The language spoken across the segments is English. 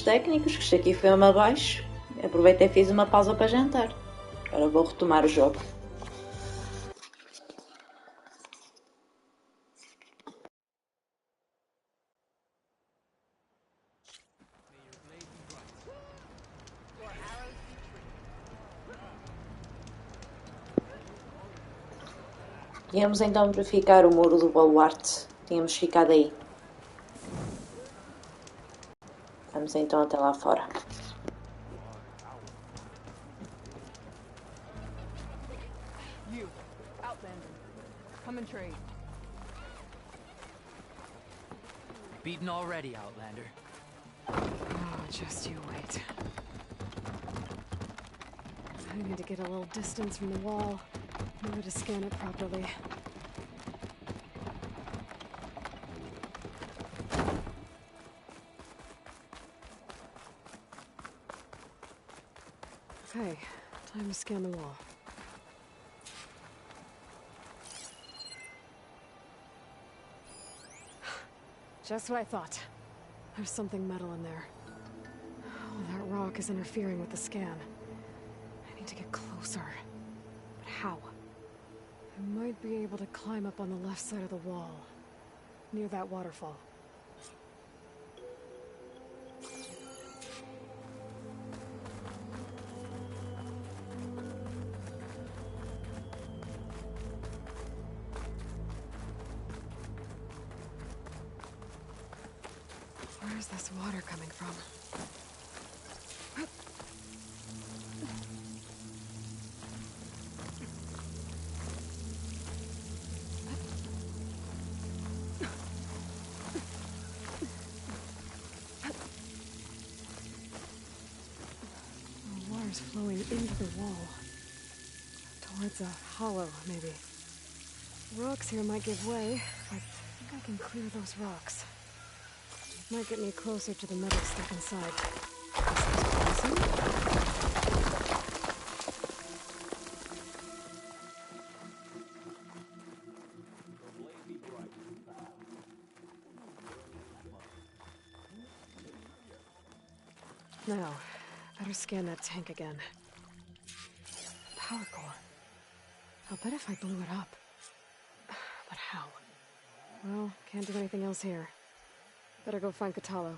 técnicos, que isto aqui foi uma abaixo. Aproveitei e fiz uma pausa para jantar. Agora vou retomar o jogo. Íamos então verificar o muro do baluarte. Tínhamos ficado aí. Vamos então até lá fora. You, Outlander, come and trade. Beaten already, Outlander. Oh, just you wait. I need to get a little distance from the wall in order to scan it properly. Okay, time to scan the wall. Just what I thought. There's something metal in there. Oh, that rock is interfering with the scan. I need to get closer. But how? I might be able to climb up on the left side of the wall, near that waterfall. Where's this water coming from? The water's flowing into the wall. Towards a hollow, maybe. Rocks here might give way, but I think I can clear those rocks. Might get me closer to the metal stuck inside. Is this poison? Now, better scan that tank again. Power core. I'll bet if I blew it up. But how? Well, can't do anything else here. Better go find Catalo.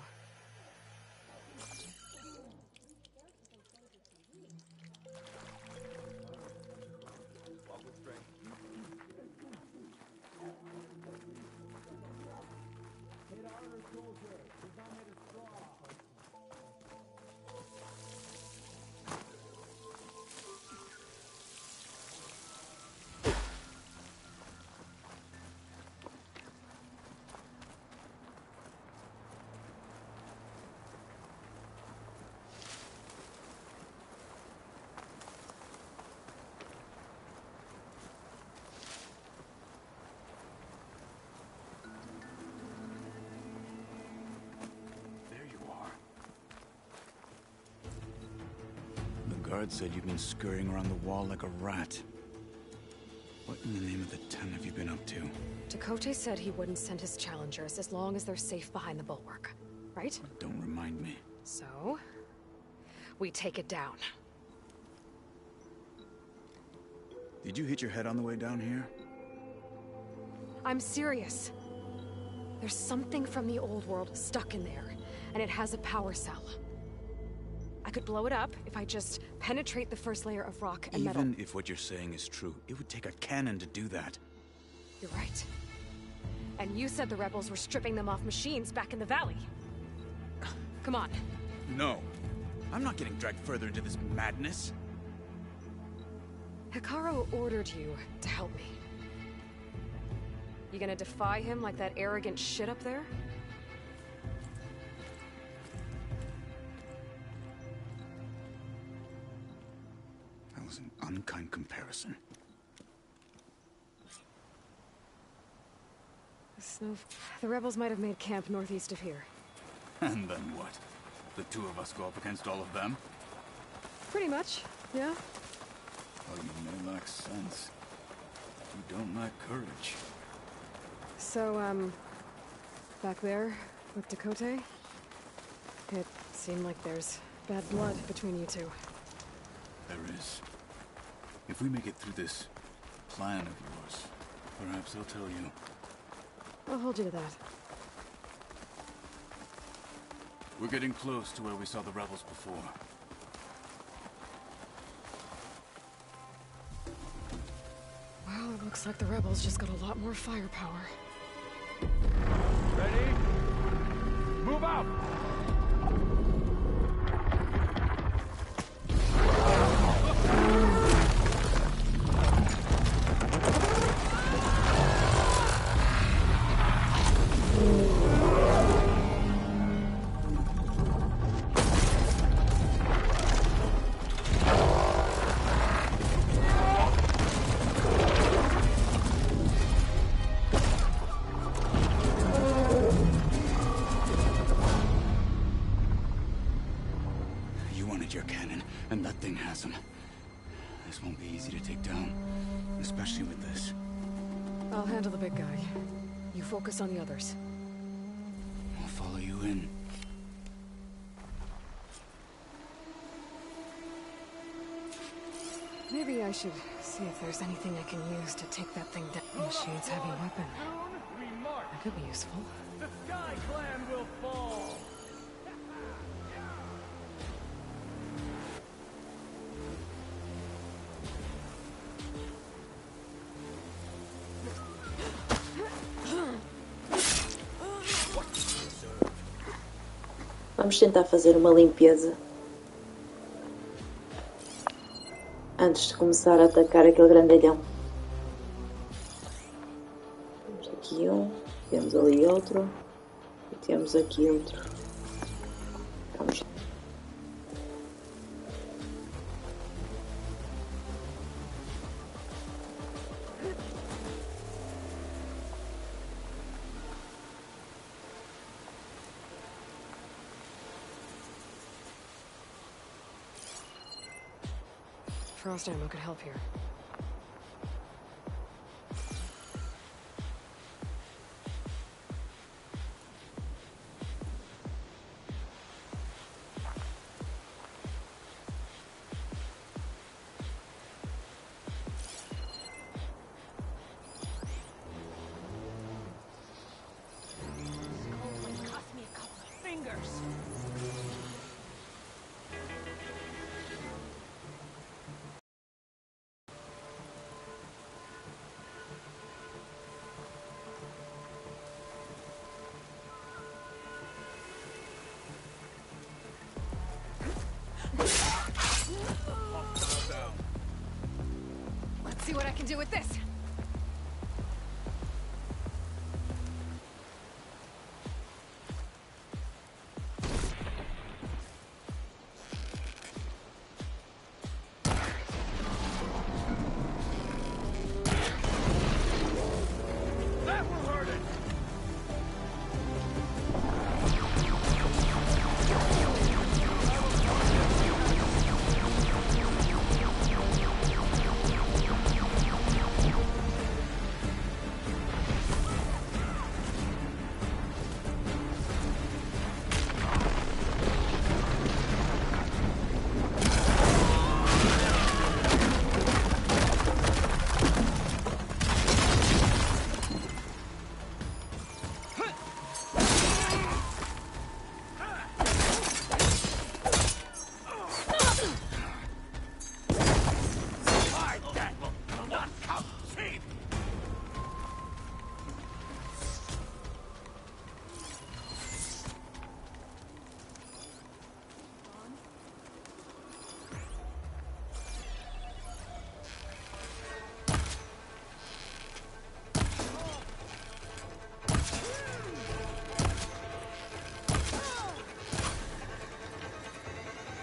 The guard said you've been scurrying around the wall like a rat. What in the name of the ten have you been up to? Dakota said he wouldn't send his challengers as long as they're safe behind the bulwark. Right? Don't remind me. So, we take it down. Did you hit your head on the way down here? I'm serious. There's something from the old world stuck in there, and it has a power cell. I could blow it up if I just penetrate the first layer of rock and metal. Even if what you're saying is true, it would take a cannon to do that. You're right. And you said the rebels were stripping them off machines back in the valley. Come on. No. I'm not getting dragged further into this madness. Hikaru ordered you to help me. You gonna defy him like that arrogant shit up there? That was an unkind comparison. The rebels might have made camp northeast of here. And then what? The two of us go up against all of them? Pretty much, yeah. Oh, you may lack sense. You don't lack courage. So, back there, with Dakota, it seem like there's bad blood between you two. There is. If we make it through this plan of yours, perhaps I'll tell you. I'll hold you to that. We're getting close to where we saw the rebels before. Well, it looks like the rebels just got a lot more firepower. Ready? Move out! Your cannon, and that thing has him. This won't be easy to take down, especially with this. I'll handle the big guy. You focus on the others. I'll follow you in. Maybe I should see if there's anything I can use to take that thing down. Machine's heavy weapon. Soon we march. That could be useful. The Sky Clan will fall. Vamos tentar fazer uma limpeza antes de começar a atacar aquele grandalhão. Temos aqui um, temos ali outro e temos aqui outro. Vamos. Frost ammo could help here. Cost me a couple of fingers. Let's see what I can do with this. That will hurt it.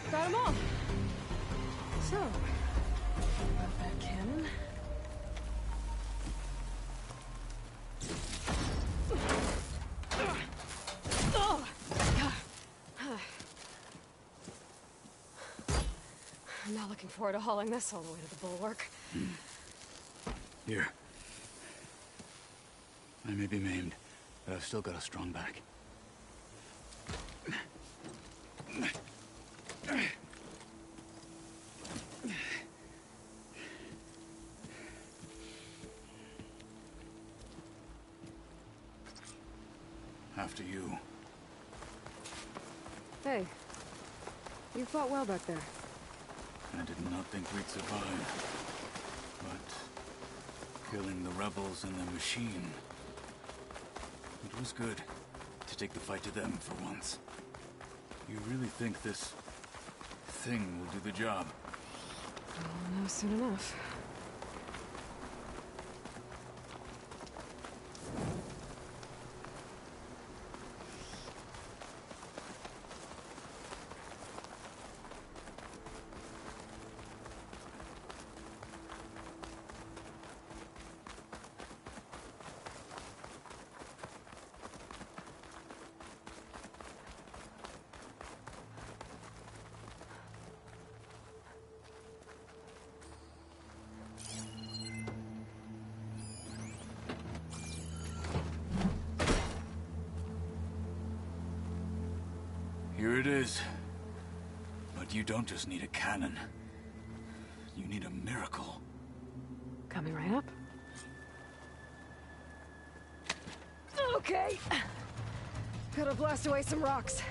Got them all. So, about that cannon. I'm not looking forward to hauling this all the way to the bulwark. Here. I may be maimed, but I've still got a strong back. after you. Hey, you fought well back there. I did not think we'd survive. But killing the rebels and their machine, it was good to take the fight to them for once. You really think this thing will do the job? I'll know soon enough. Here it is. But you don't just need a cannon. You need a miracle. Coming right up. Okay. Gotta blast away some rocks,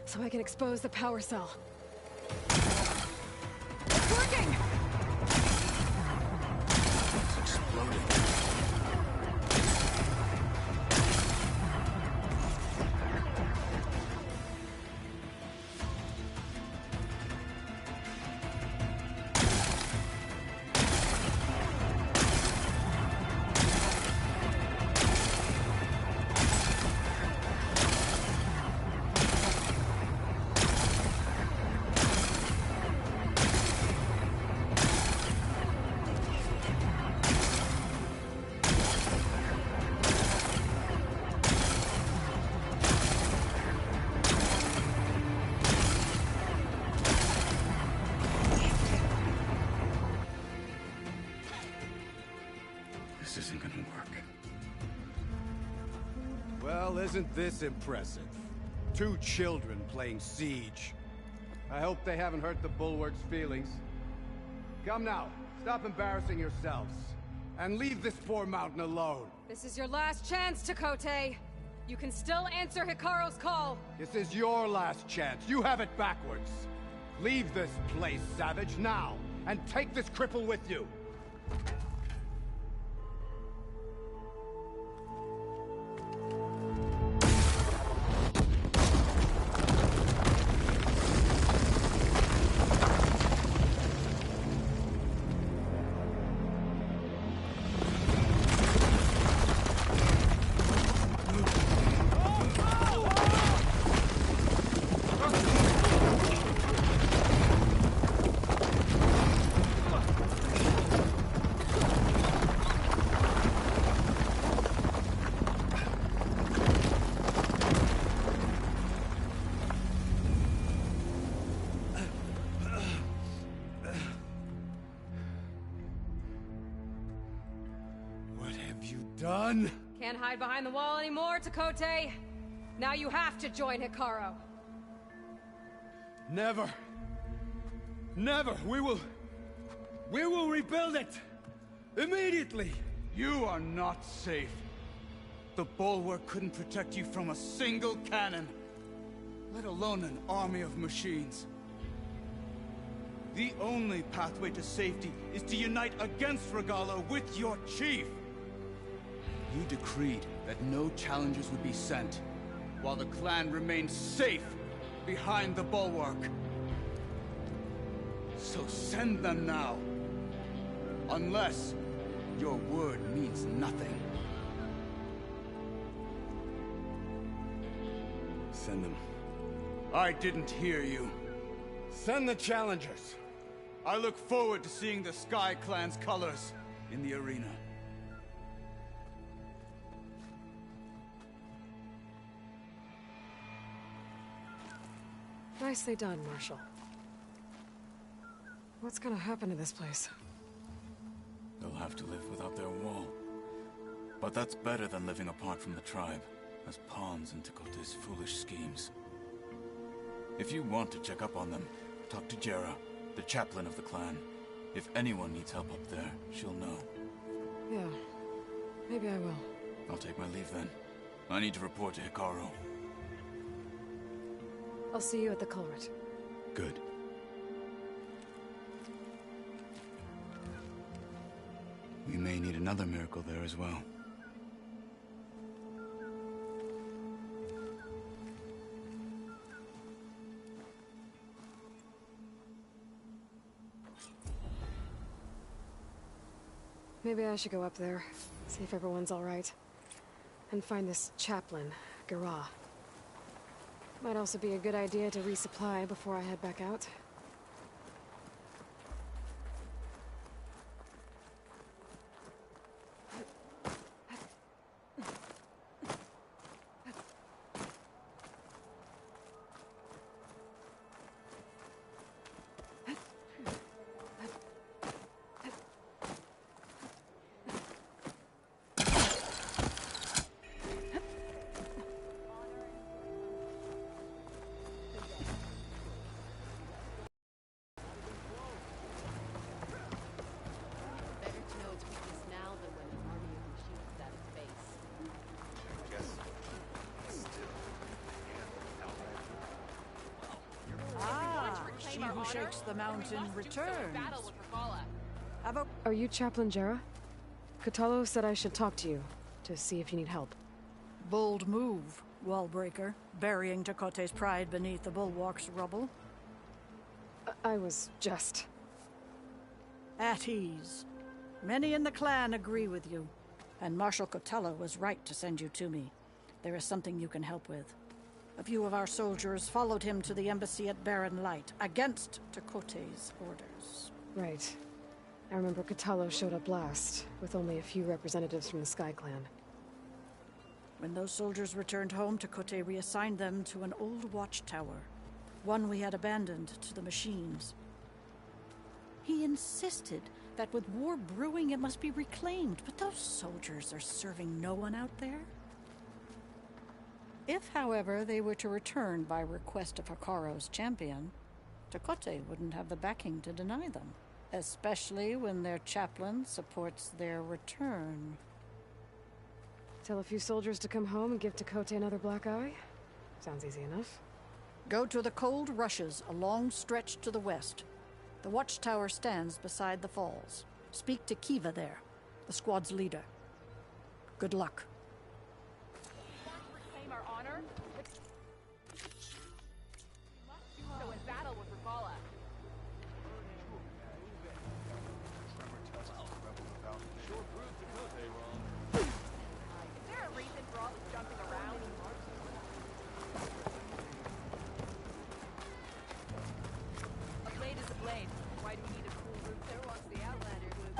so I can expose the power cell. It's working! It's exploding. This isn't gonna work. Well, isn't this impressive? 2 children playing siege. I hope they haven't hurt the Bulwark's feelings. Come now, stop embarrassing yourselves. And leave this poor mountain alone. This is your last chance, Chakotay. You can still answer Hikaru's call. This is your last chance. You have it backwards. Leave this place, Savage, now. And take this cripple with you. Done? Can't hide behind the wall anymore, Chakotay. Now you have to join Hikaru. Never. Never. We will rebuild it. Immediately. You are not safe. The Bulwark couldn't protect you from a single cannon, let alone an army of machines. The only pathway to safety is to unite against Regalo with your chief. You decreed that no challengers would be sent, while the clan remained safe behind the Bulwark. So send them now. Unless your word means nothing. Send them. I didn't hear you. Send the challengers. I look forward to seeing the Sky Clan's colors in the arena. Nicely done, Marshal. What's gonna happen to this place? They'll have to live without their wall. But that's better than living apart from the tribe, as pawns in Chakotay's foolish schemes. If you want to check up on them, talk to Jera, the chaplain of the clan. If anyone needs help up there, she'll know. Yeah, maybe I will. I'll take my leave then. I need to report to Hikaru. I'll see you at the culvert. Good. We may need another miracle there as well. Maybe I should go up there, see if everyone's all right. And find this chaplain, Garah. Might also be a good idea to resupply before I head back out. Better to know its weakness now than when an army of machines is at its base. She who shakes the mountain returns. Are you Chaplain Jera? Kotallo said I should talk to you, to see if you need help. Bold move, Wallbreaker, burying Tekote's pride beneath the bulwark's rubble. I was just... At ease. Many in the clan agree with you, and Marshal Kotallo was right to send you to me. There is something you can help with. A few of our soldiers followed him to the embassy at Barren Light, against Tekote's orders. Right. I remember Kotallo showed up last, with only a few representatives from the Sky Clan. When those soldiers returned home, Tekote reassigned them to an old watchtower, one we had abandoned to the machines. He insisted that with war brewing it must be reclaimed, but those soldiers are serving no one out there. If, however, they were to return by request of Hikaru's champion, Tekote wouldn't have the backing to deny them, especially when their chaplain supports their return. Tell a few soldiers to come home and give Tekote another black eye? Sounds easy enough. Go to the cold rushes, a long stretch to the west. The watchtower stands beside the falls. Speak to Kiva there, the squad's leader. Good luck. Reclaim our honor? So in battle with Regala. Is there a reason for all this jumping around? A blade is a blade. Why do we need a cool roof? There walks the Outlander who is...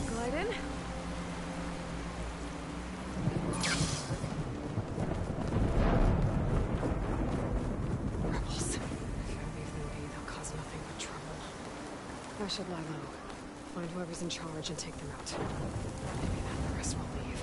Glide in. Rebels. If they leave them be, they'll cause nothing but trouble. I should lie low. Find whoever's in charge and take them out. Maybe then the rest will leave.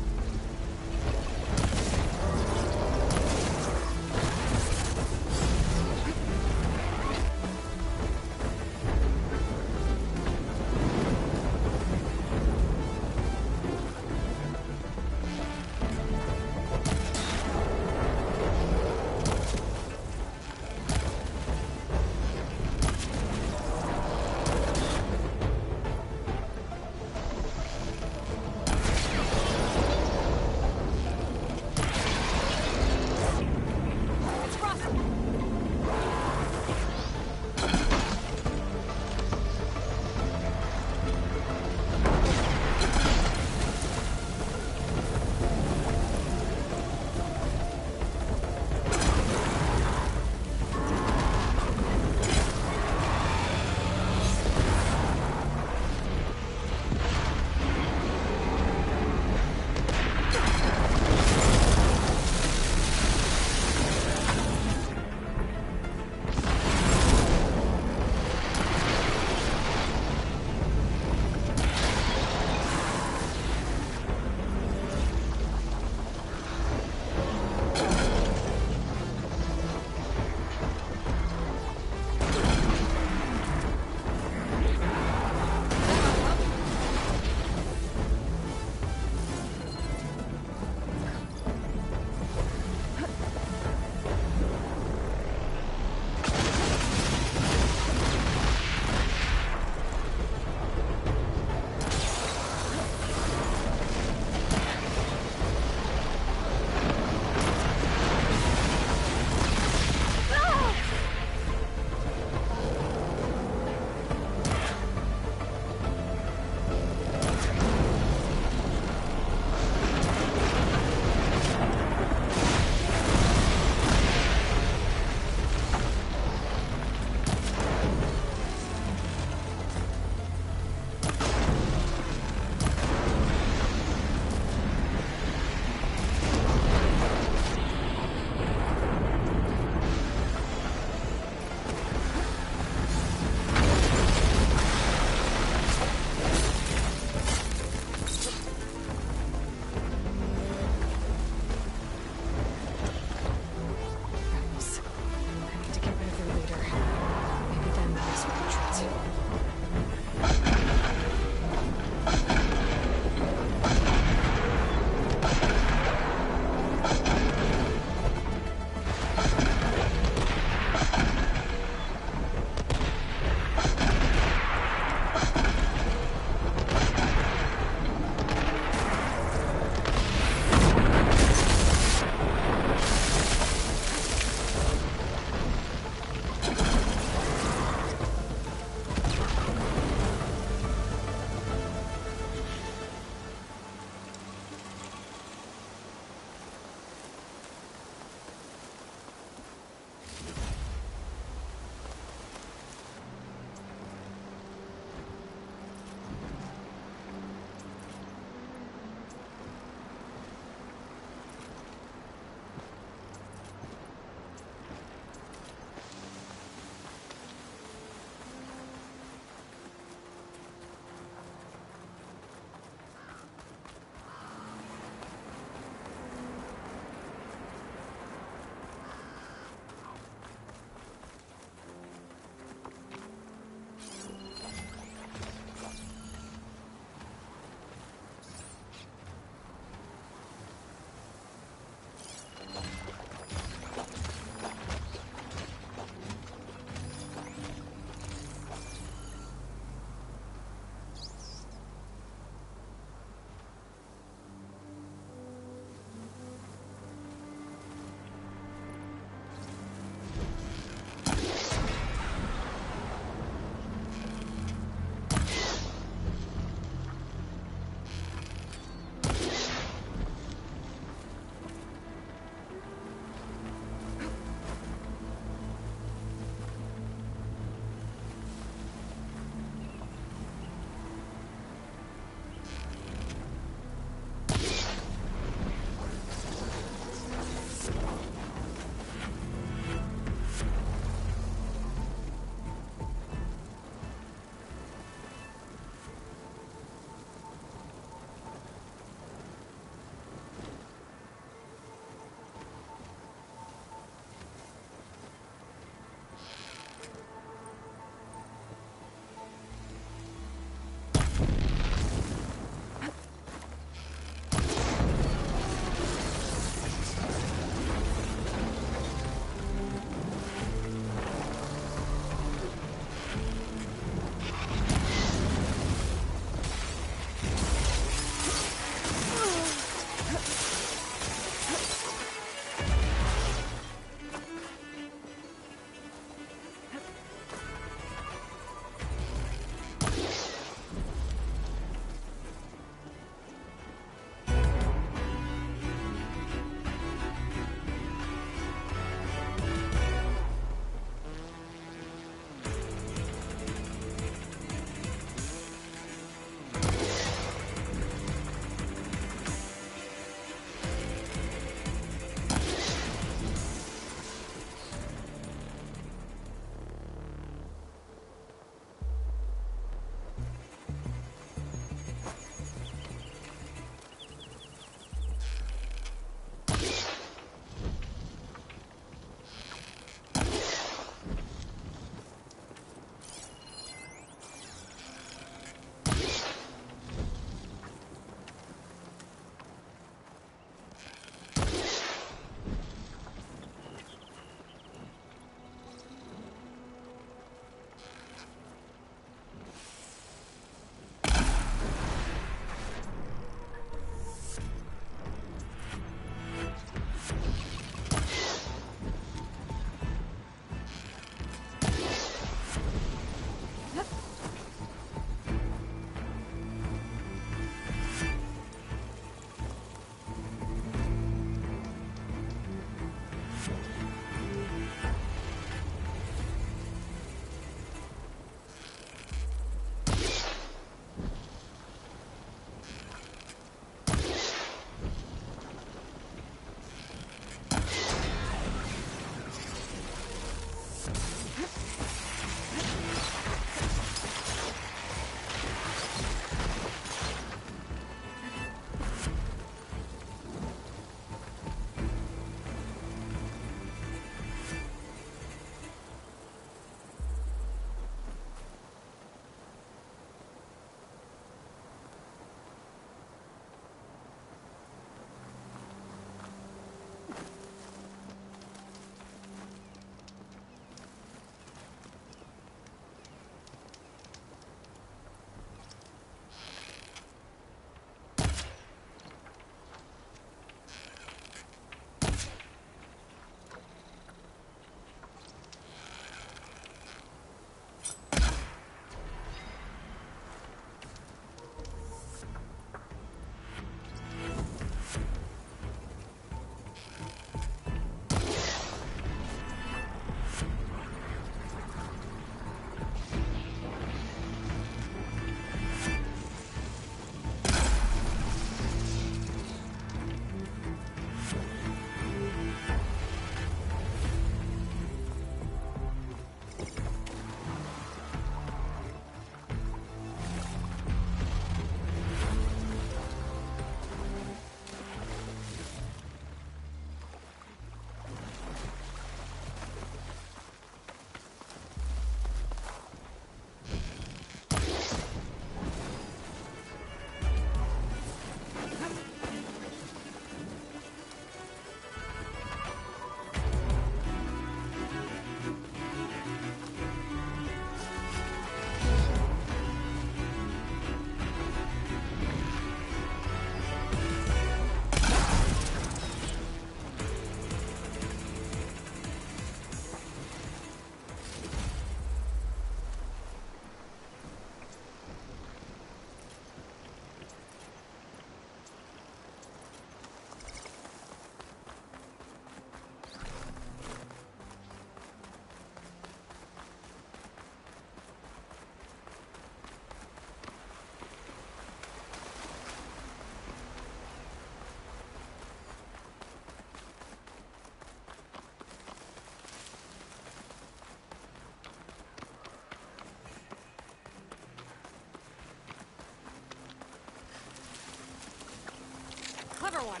clever one.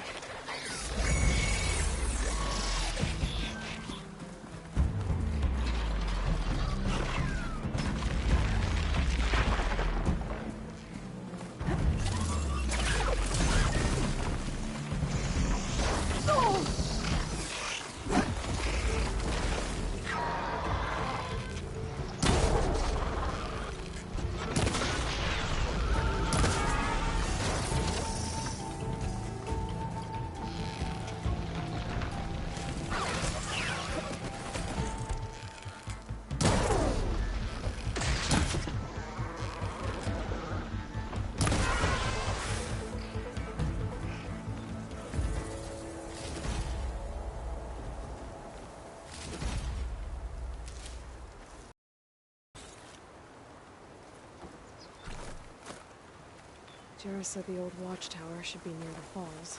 Jarrah said the old watchtower should be near the falls.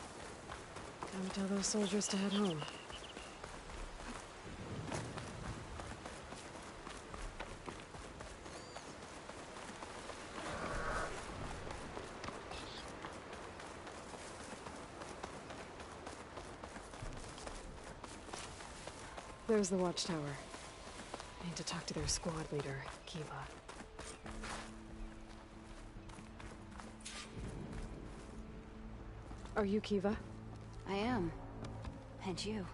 Time to tell those soldiers to head home. There's the watchtower. I need to talk to their squad leader, Kiva. Are you Kiva? I am. And you.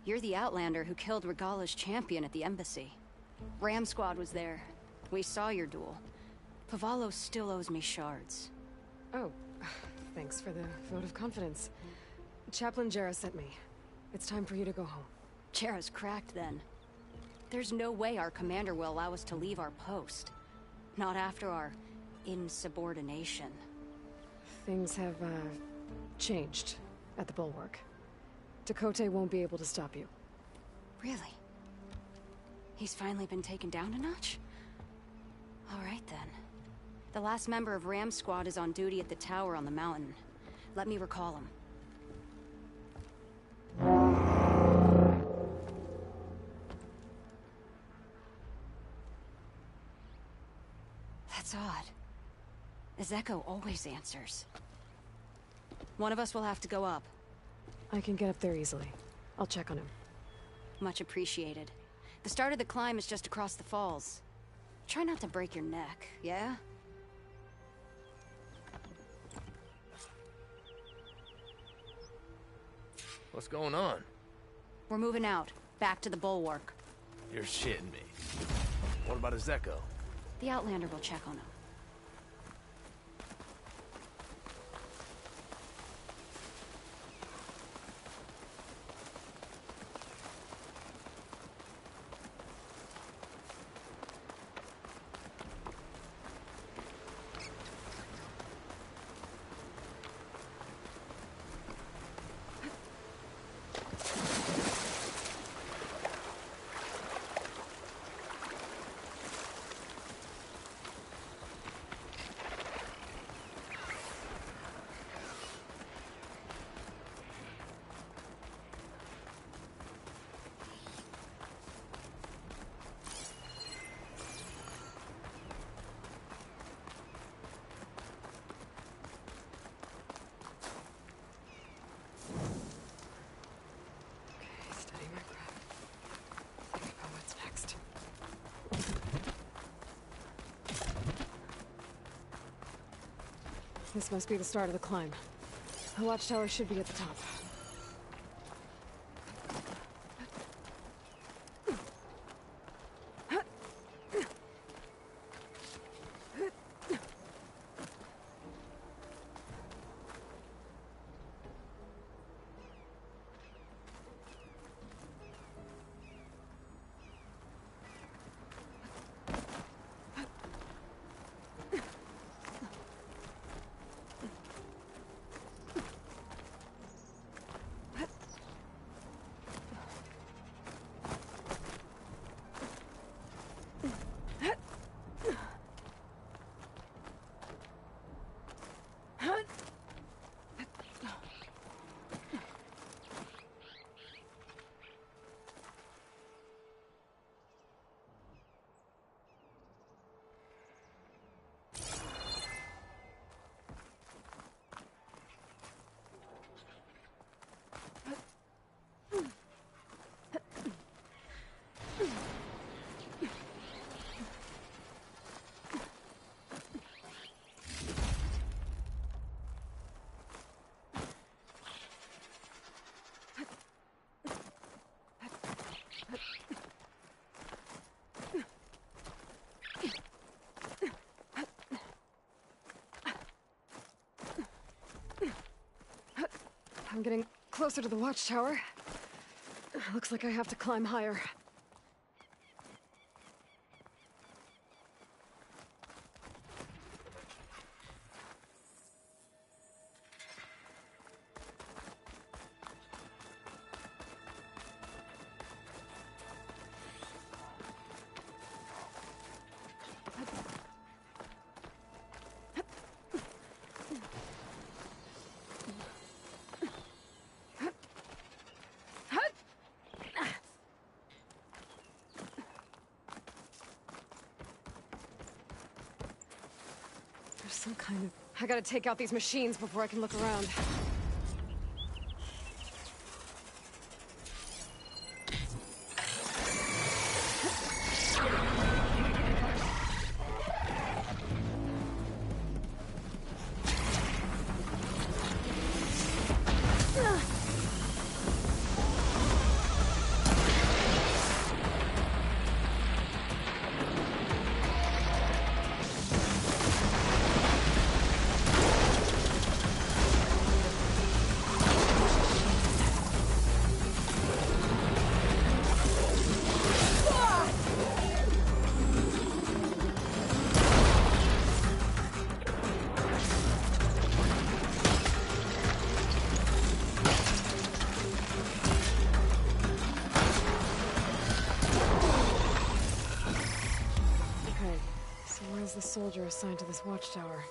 You're the Outlander who killed Regala's champion at the embassy. Ram Squad was there. We saw your duel. Pavalo still owes me shards. Oh, thanks for the vote of confidence. Chaplain Jarrah sent me. It's time for you to go home. Jarrah's cracked then. There's no way our commander will allow us to leave our post. Not after our insubordination. Things have, changed at the Bulwark. Dakota won't be able to stop you. Really? He's finally been taken down a notch? All right then. The last member of Ram Squad is on duty at the tower on the mountain. Let me recall him. That's odd. Ezeko always answers. One of us will have to go up. I can get up there easily. I'll check on him. Much appreciated. The start of the climb is just across the falls. Try not to break your neck, yeah? What's going on? We're moving out, back to the Bulwark. You're shitting me. What about Ezeko? The Outlander will check on him. This must be the start of the climb. The watchtower should be at the top. I'm getting closer to the watchtower. Looks like I have to climb higher. There's some kind of... I gotta take out these machines before I can look around. The soldier assigned to this watchtower.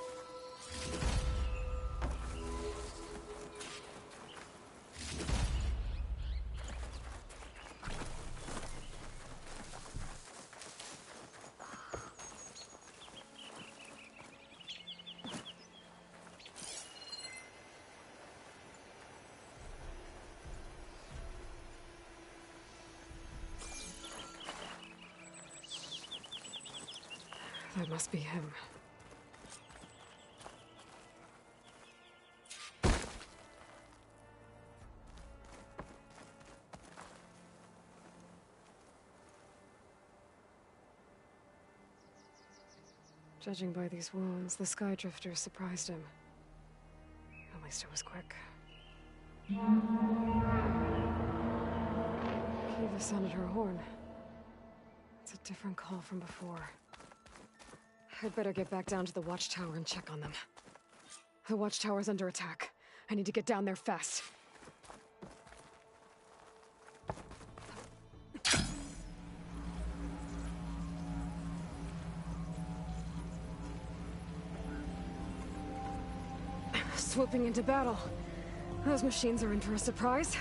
That must be him. Judging by these wounds, the Skydrifter surprised him. At least it was quick. Kiva sounded her horn. It's a different call from before. I'd better get back down to the watchtower and check on them. The watchtower's under attack. I need to get down there fast. Swooping into battle. Those machines are in for a surprise.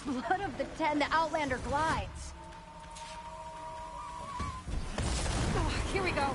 Blood of the Ten, the Outlander glides. Oh, here we go.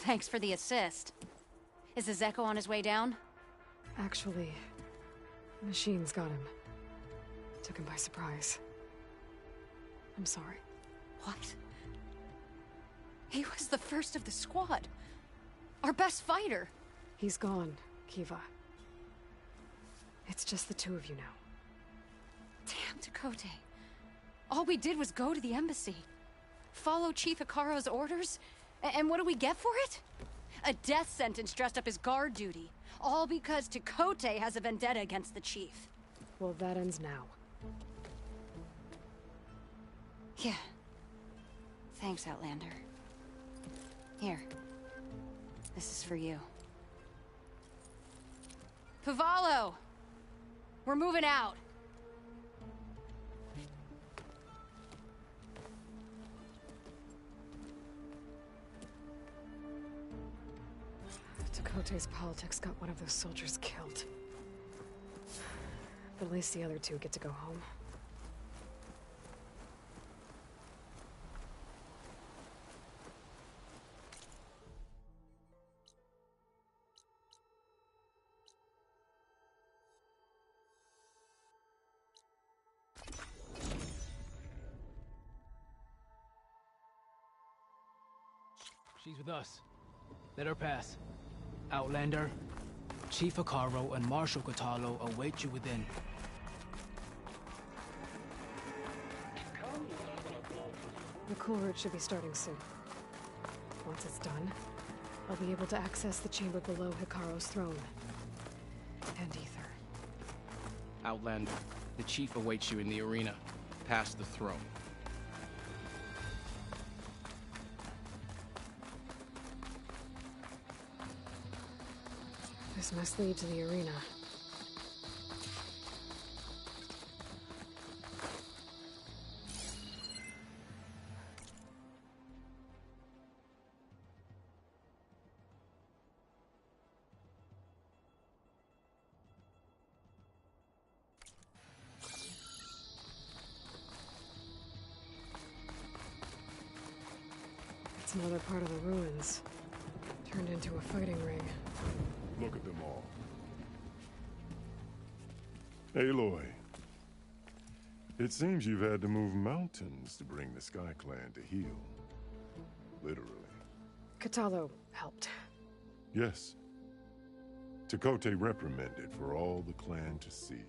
Thanks for the assist. Is the Zeko on his way down? Actually, machines got him. Took him by surprise. I'm sorry. What? He was the first of the squad. Our best fighter! He's gone, Kiva. It's just the two of you now. Damn, Dakota. All we did was go to the embassy. Follow Chief Hikaro's orders? And what do we get for it? A death sentence dressed up as guard duty. All because Takote has a vendetta against the chief. Well, that ends now. Yeah. Thanks, Outlander. Here. This is for you. Pavalo! We're moving out. Dakota's politics got one of those soldiers killed. But at least the other two get to go home. She's with us. Let her pass. Outlander, Chief Hikaro and Marshal Katalo await you within. The cool route should be starting soon. Once it's done, I'll be able to access the chamber below Hikaro's throne. And Ether. Outlander, the Chief awaits you in the arena, past the throne. This must lead to the arena. It's another part of the ruins, turned into a fighting ring. Look at them all. Aloy. It seems you've had to move mountains to bring the Sky Clan to heel. Literally. Katalo helped. Yes. Takote reprimanded for all the clan to see.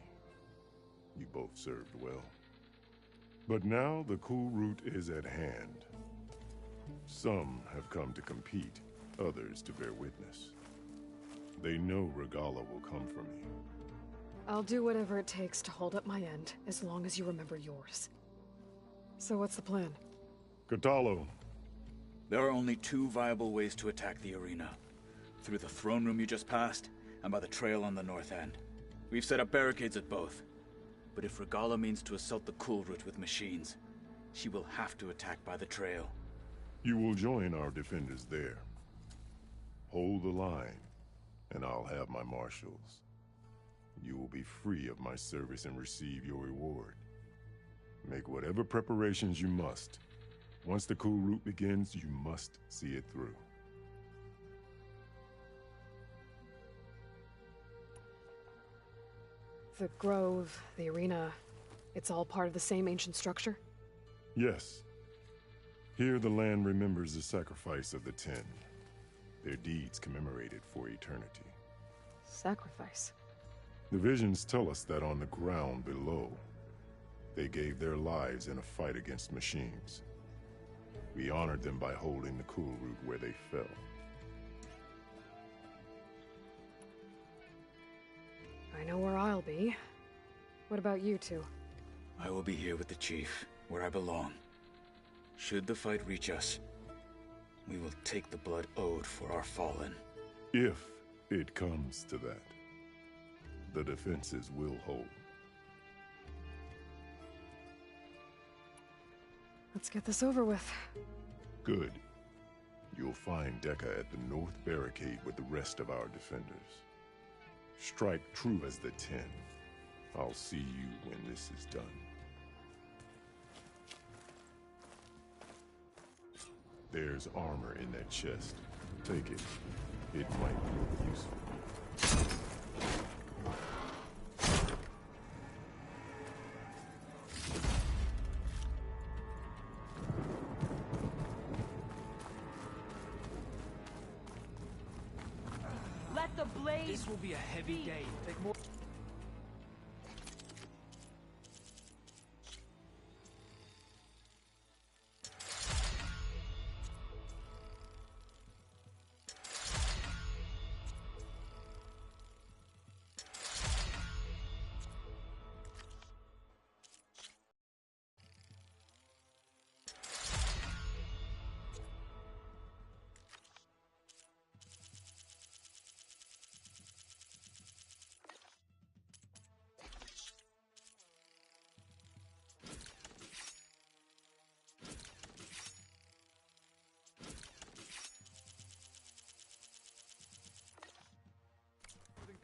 You both served well. But now the cool route is at hand. Some have come to compete, others to bear witness. They know Regala will come for me. I'll do whatever it takes to hold up my end, as long as you remember yours. So what's the plan? Katalo. There are only two viable ways to attack the arena. Through the throne room you just passed, and by the trail on the north end. We've set up barricades at both. But if Regala means to assault the cool route with machines, she will have to attack by the trail. You will join our defenders there. Hold the line, and I'll have my marshals. You will be free of my service and receive your reward. Make whatever preparations you must. Once the cool route begins, you must see it through. The grove, the arena, it's all part of the same ancient structure? Yes. Here the land remembers the sacrifice of the Ten. Their deeds commemorated for eternity. Sacrifice? The visions tell us that on the ground below, they gave their lives in a fight against machines. We honored them by holding the cool route where they fell. I know where I'll be. What about you two? I will be here with the chief, where I belong. Should the fight reach us, we will take the blood owed for our fallen. If it comes to that, the defenses will hold. Let's get this over with. Good. You'll find Dekka at the north barricade with the rest of our defenders. Strike true as the Ten. I'll see you when this is done. There's armor in that chest. Take it. It might prove useful. Blade! This will be a heavy day. Take more.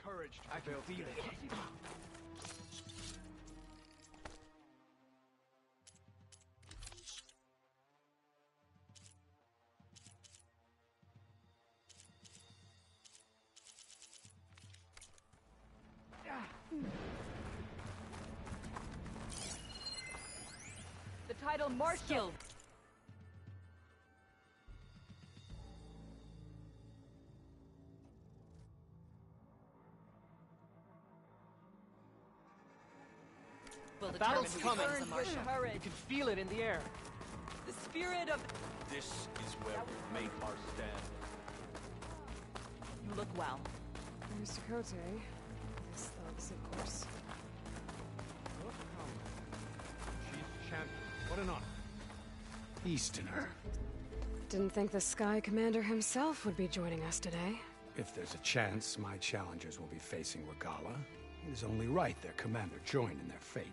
Encouraged. I can feel it. The title Marshal. Will The battle's determine who coming. becomes the Burn your Marshal. courage. You can feel it in the air. The spirit of... This is where we make our stand. You look well. There's Dakota. This thugs, of course. Look, comrade. She's champion. What an honor. Easterner. Didn't think the Sky Commander himself would be joining us today. If there's a chance my challengers will be facing Regala, it is only right their commander join in their fate.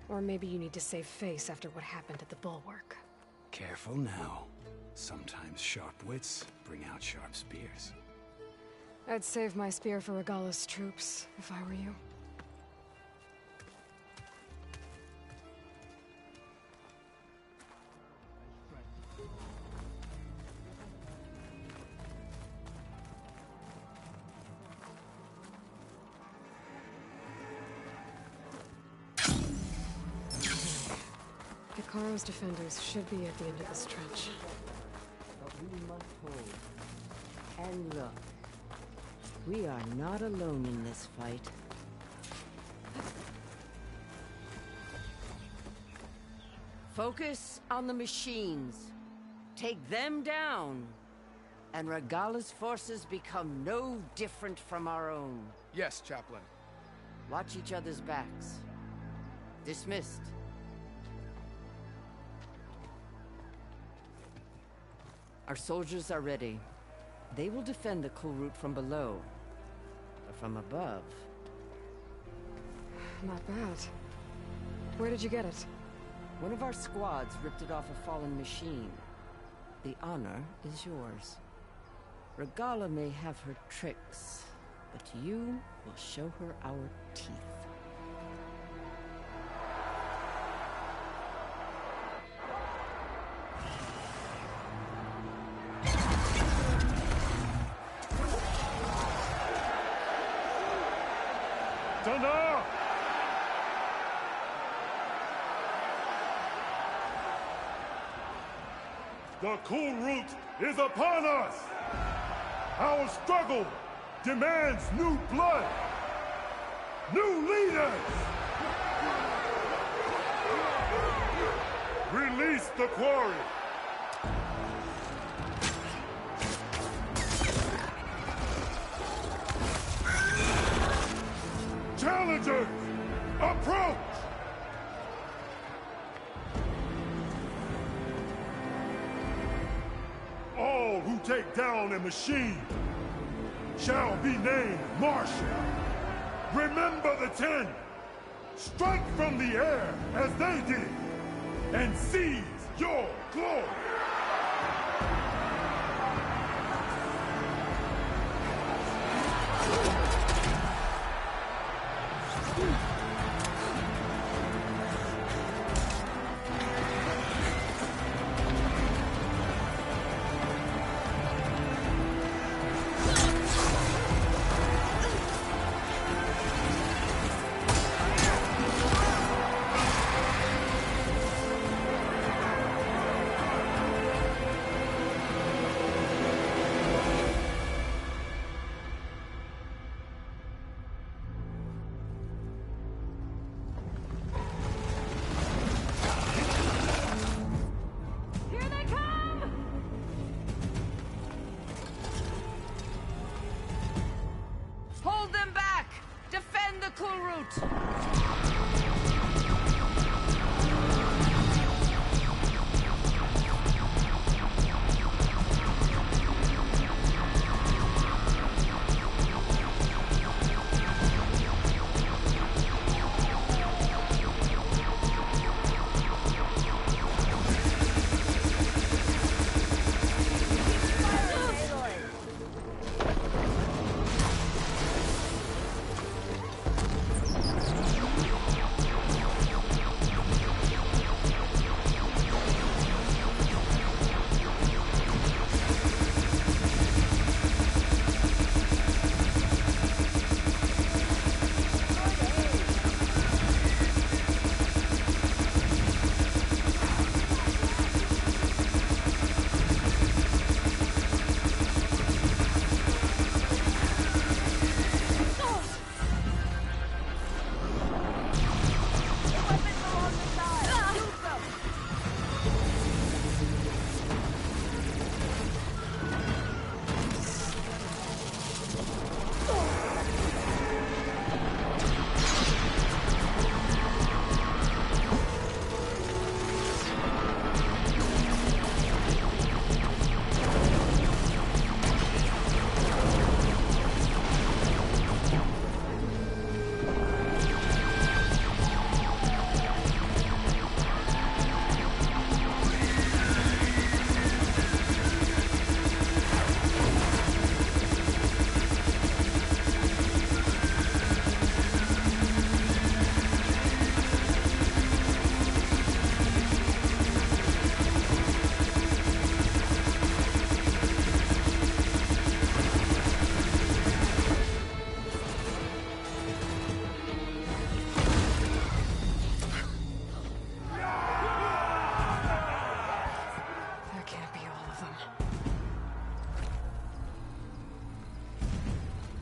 Or maybe you need to save face after what happened at the Bulwark. Careful now. Sometimes sharp wits bring out sharp spears. I'd save my spear for Regala's troops, if I were you. Hikaru's defenders should be at the end of this trench. But we must hold. And look, we are not alone in this fight. Focus on the machines. Take them down. And Regala's forces become no different from our own. Yes, Chaplain. Watch each other's backs. Dismissed. Our soldiers are ready. They will defend the cool route from below. But from above... Not bad. Where did you get it? One of our squads ripped it off a fallen machine. The honor is yours. Regala may have her tricks, but you will show her our teeth. Enough! The cool route is upon us! Our struggle demands new blood! New leaders! Release the quarry! Challengers, approach! All who take down a machine shall be named Marshal. Remember the 10. Strike from the air as they did, and seize your glory!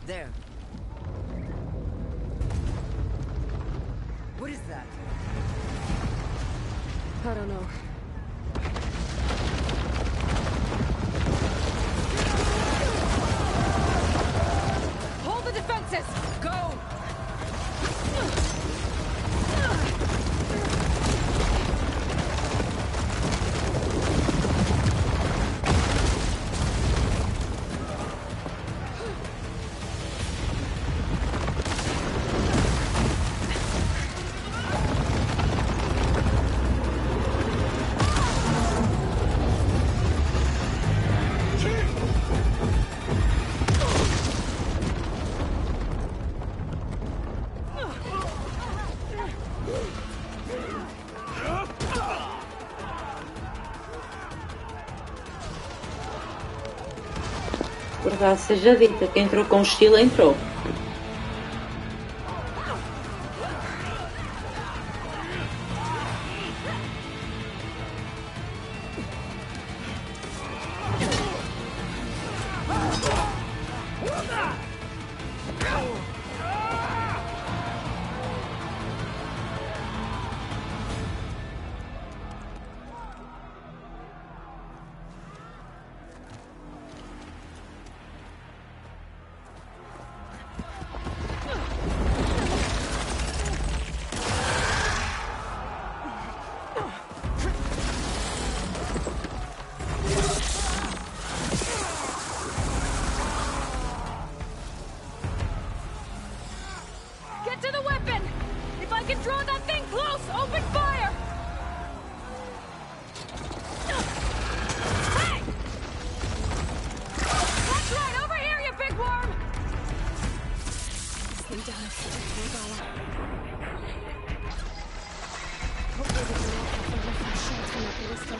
There. What is that? I don't know. Hold the defenses! Go! Verdade seja dita, quem entrou com estilo entrou. Get to the weapon! If I can draw that thing close, open fire! Hey! That's right, over here, you big worm! Stay down and protect Morgana. Hopefully we can walk off the roof and shots from that ballista.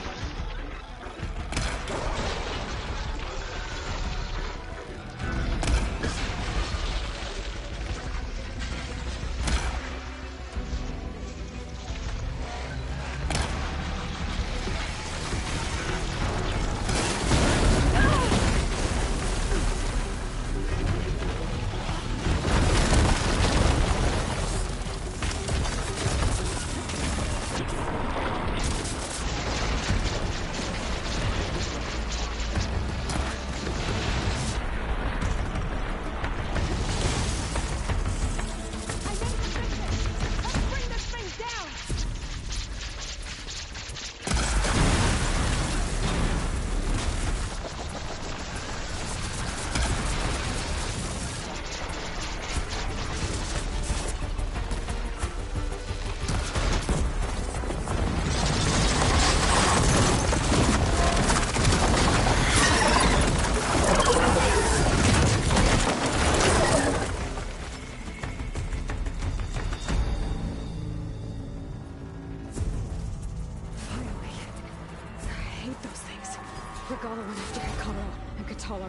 Regala went after Hikaru and Katalo.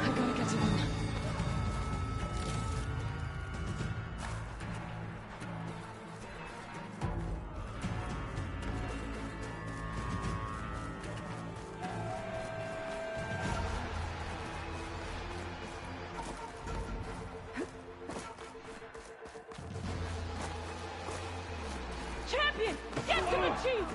I gotta get to them. Champion! Get to the chief!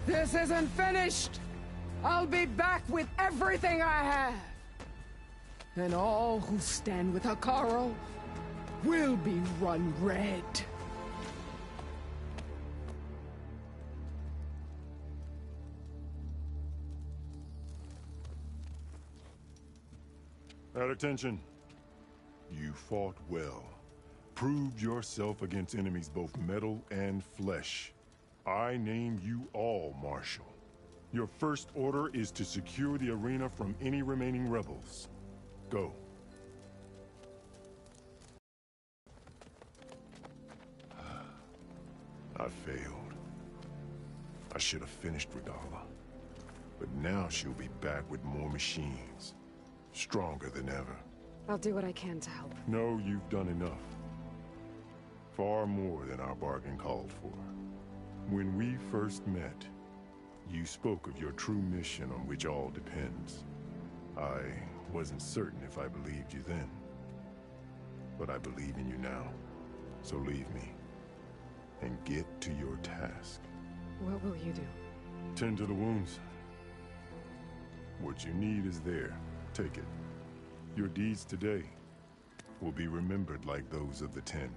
This isn't finished! I'll be back with everything I have! And all who stand with Hikaru will be run red. At attention. You fought well. Proved yourself against enemies both metal and flesh. I name you all Marshal. Your first order is to secure the arena from any remaining rebels. Go. I failed. I should have finished Regala. But now she'll be back with more machines. Stronger than ever. I'll do what I can to help. No, you've done enough. Far more than our bargain called for. When we first met, you spoke of your true mission on which all depends. I wasn't certain if I believed you then. But I believe in you now. So leave me. And get to your task. What will you do? Tend to the wounds. What you need is there. Take it. Your deeds today will be remembered like those of the 10.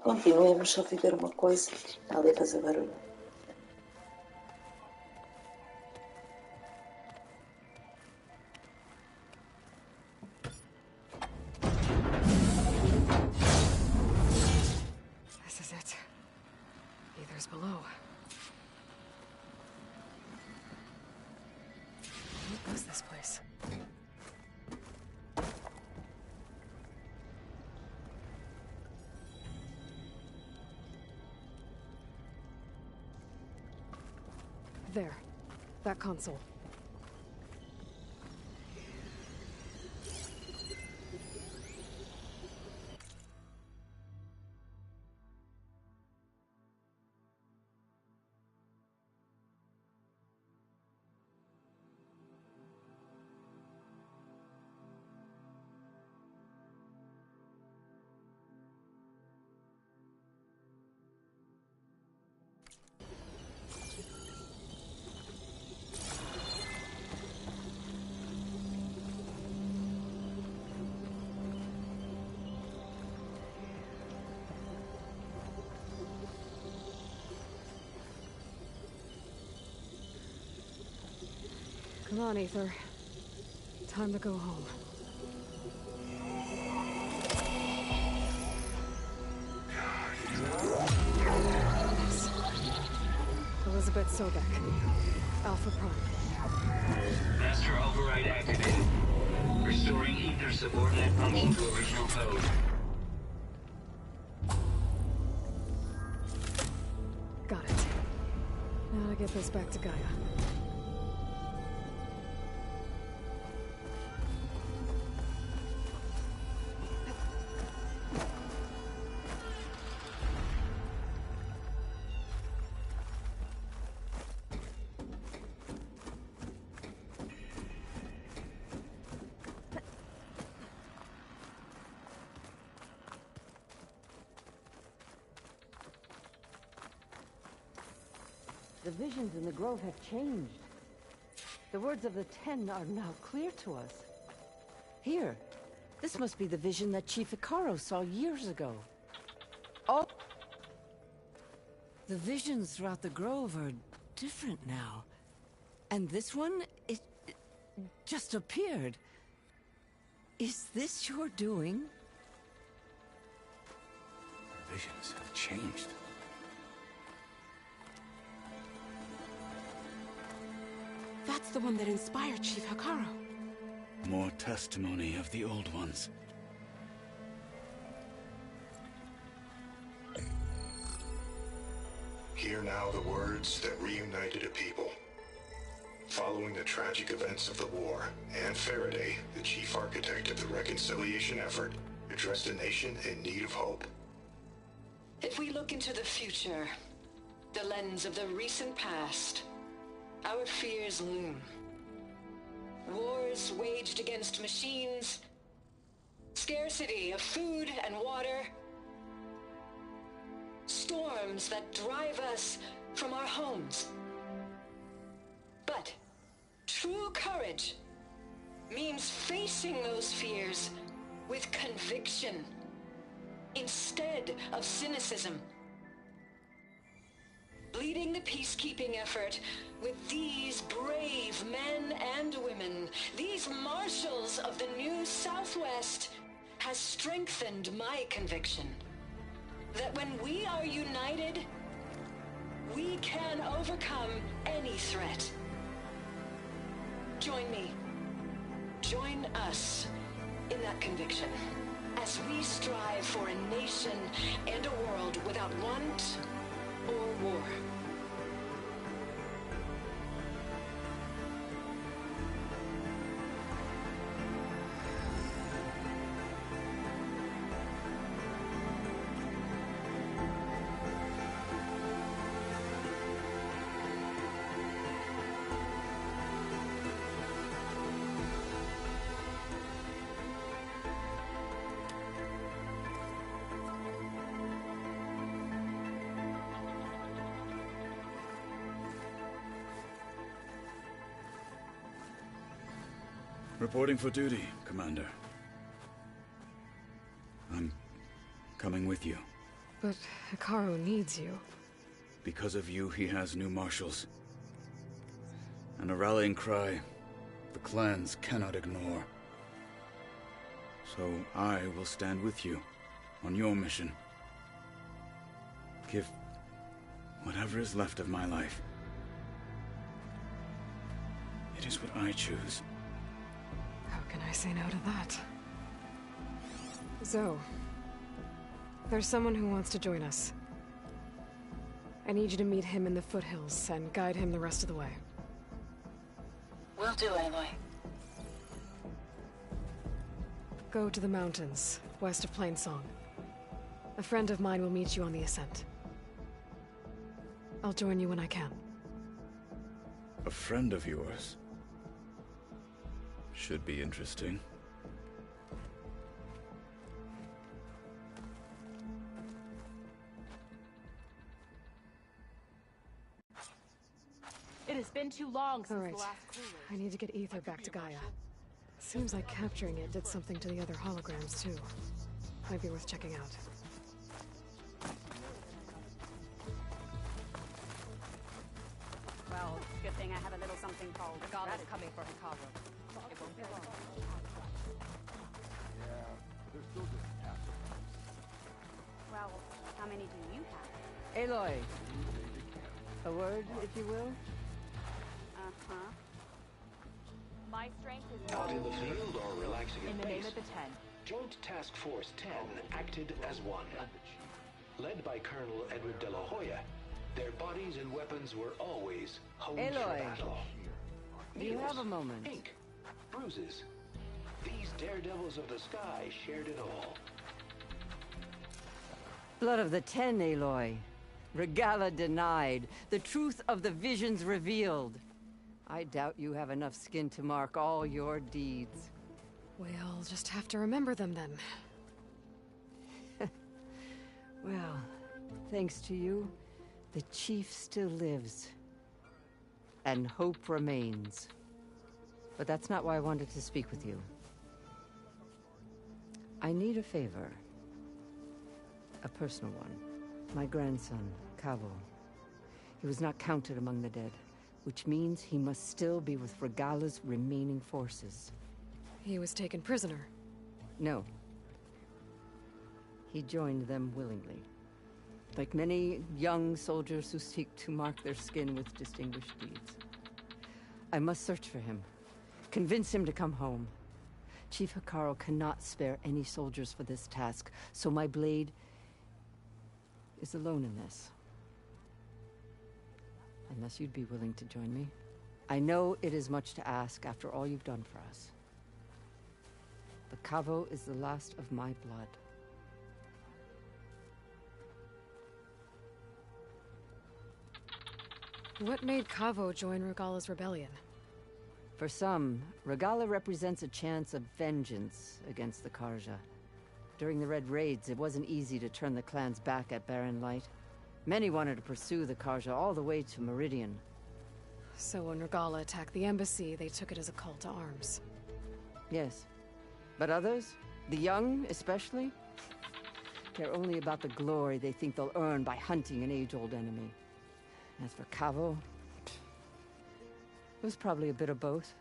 Continuemos só a ver uma coisa. Está ali a fazer barulho. This is it. Ether's below. What is this place? There. That console. Come on, Aether. Time to go home. Elizabeth Sobek. Alpha Prime. Master override activated. Restoring Ether subordinate function to original code. Got it. Now to get this back to Gaia. The visions in the grove have changed. The words of the Ten are now clear to us. Here, this must be the vision that Chief Icaro saw years ago. Oh! The visions throughout the grove are different now. And this one, it just appeared. Is this your doing? The visions have changed. That's the one that inspired Chief Icaro. More testimony of the old ones. Hear now the words that reunited a people. Following the tragic events of the war, Anne Faraday, the chief architect of the reconciliation effort, addressed a nation in need of hope. If we look into the future, the lens of the recent past, our fears loom. Wars waged against machines, scarcity of food and water, storms that drive us from our homes. But true courage means facing those fears with conviction instead of cynicism. Leading the peacekeeping effort with these brave men and women, these marshals of the new Southwest, has strengthened my conviction that when we are united, we can overcome any threat. Join me. Join us in that conviction as we strive for a nation and a world without want or war. Reporting for duty, Commander. I'm coming with you. But Icaro needs you. Because of you, he has new marshals. And a rallying cry the clans cannot ignore. So I will stand with you on your mission. Give whatever is left of my life. It It is what I choose. How can I say no to that? Zoe, there's someone who wants to join us. I need you to meet him in the foothills and guide him the rest of the way. Will do, Aloy. Go to the mountains, west of Plainsong. A friend of mine will meet you on the ascent. I'll join you when I can. A friend of yours? Should be interesting. It has been too long since All right. the last cooler. I need to get Ether back to Gaia. Seems like capturing it did something to the other holograms, too. Might be worth checking out. Well, good thing I have a little something called Regala's coming for Hikaru. It won't be long. Yeah, they're still just afterthoughts. Well, how many do you have? Aloy. A word, if you will? Uh-huh. My strength is Out in the field or relaxing in at the name base? of the 10. Joint Task Force 10 acted as one. Led by Colonel Edward De La Hoya, their bodies and weapons were always honed for Aloy. battle. Do you have a Needles, moment? ink, bruises. These daredevils of the sky shared it all. Blood of the 10, Aloy. Regala denied. The truth of the visions revealed. I doubt you have enough skin to mark all your deeds. We'll just have to remember them then. Well, thanks to you, the Chief still lives. And hope remains. But that's not why I wanted to speak with you. I need a favor. A personal one. My grandson, Cavo. He was not counted among the dead, which means he must still be with Regala's remaining forces. He was taken prisoner. No. He joined them willingly. Like many young soldiers who seek to mark their skin with distinguished deeds. I must search for him. Convince him to come home. Chief Hikaru cannot spare any soldiers for this task, so my blade is alone in this. Unless you'd be willing to join me. I know it is much to ask after all you've done for us. But Cavo is the last of my blood. What made Cavo join Regala's rebellion? For some, Regala represents a chance of vengeance against the Karja. During the Red Raids, it wasn't easy to turn the clans back at Barren Light. Many wanted to pursue the Karja all the way to Meridian. So when Regala attacked the embassy, they took it as a call to arms. Yes. But others, the young especially, care only about the glory they think they'll earn by hunting an age-old enemy. As for Cavo, it was probably a bit of both.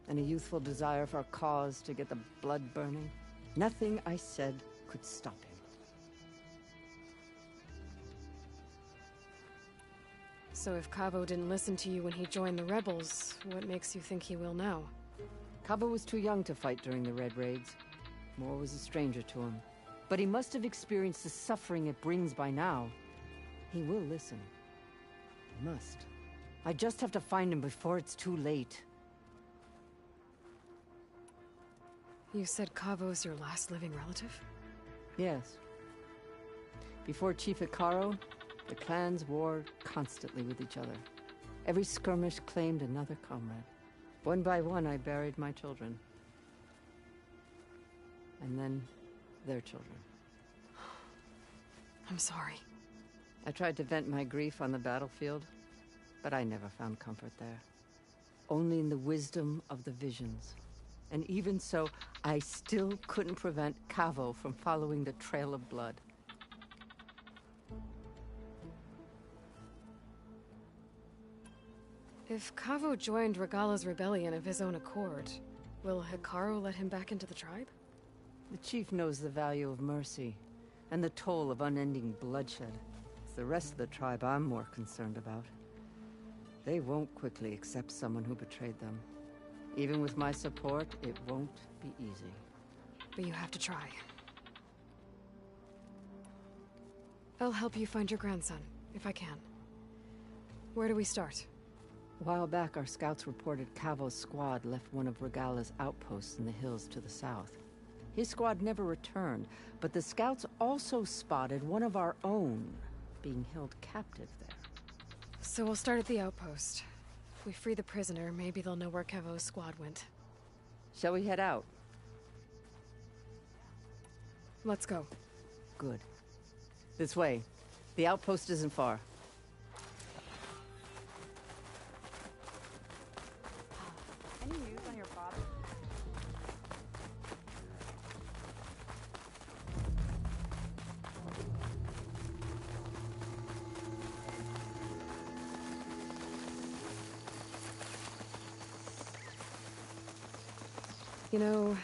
And a youthful desire for a cause to get the blood burning. Nothing I said could stop him. So if Cavo didn't listen to you when he joined the rebels, what makes you think he will now? Cavo was too young to fight during the Red Raids. Moore was a stranger to him. But he must have experienced the suffering it brings by now. He will listen. He must. I just have to find him before it's too late. You said Cavo's your last living relative? Yes. Before Chief Hikaru, the clans warred constantly with each other. Every skirmish claimed another comrade. One by one, I buried my children. And then, their children. I'm sorry. I tried to vent my grief on the battlefield, but I never found comfort there. Only in the wisdom of the visions. And even so, I still couldn't prevent Cavo from following the trail of blood. If Cavo joined Regala's rebellion of his own accord, will Hikaru let him back into the tribe? The chief knows the value of mercy, and the toll of unending bloodshed. It's the rest of the tribe I'm more concerned about. They won't quickly accept someone who betrayed them. Even with my support, it won't be easy. But you have to try. I'll help you find your grandson, if I can. Where do we start? A while back, our scouts reported Cavo's squad left one of Regala's outposts in the hills to the south. His squad never returned, but the scouts also spotted one of our own being held captive there. So we'll start at the outpost. If we free the prisoner, maybe they'll know where Cavo's squad went. Shall we head out? Let's go. Good. This way. The outpost isn't far. Any news on your father? You know,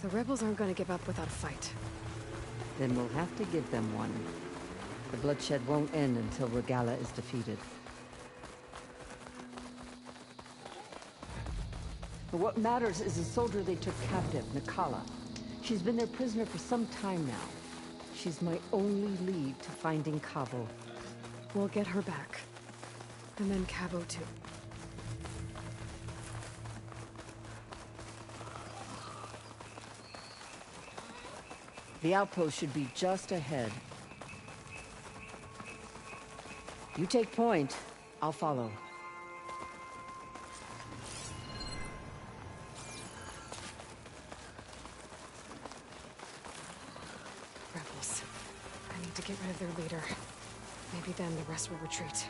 the rebels aren't going to give up without a fight. Then we'll have to give them one. The bloodshed won't end until Regala is defeated. But what matters is the soldier they took captive, Nikala. She's been their prisoner for some time now. She's my only lead to finding Cavo. We'll get her back. And then Cavo too. The outpost should be just ahead. You take point, I'll follow. Rebels. I need to get rid of their leader. Maybe then the rest will retreat.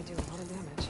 Do a lot of damage.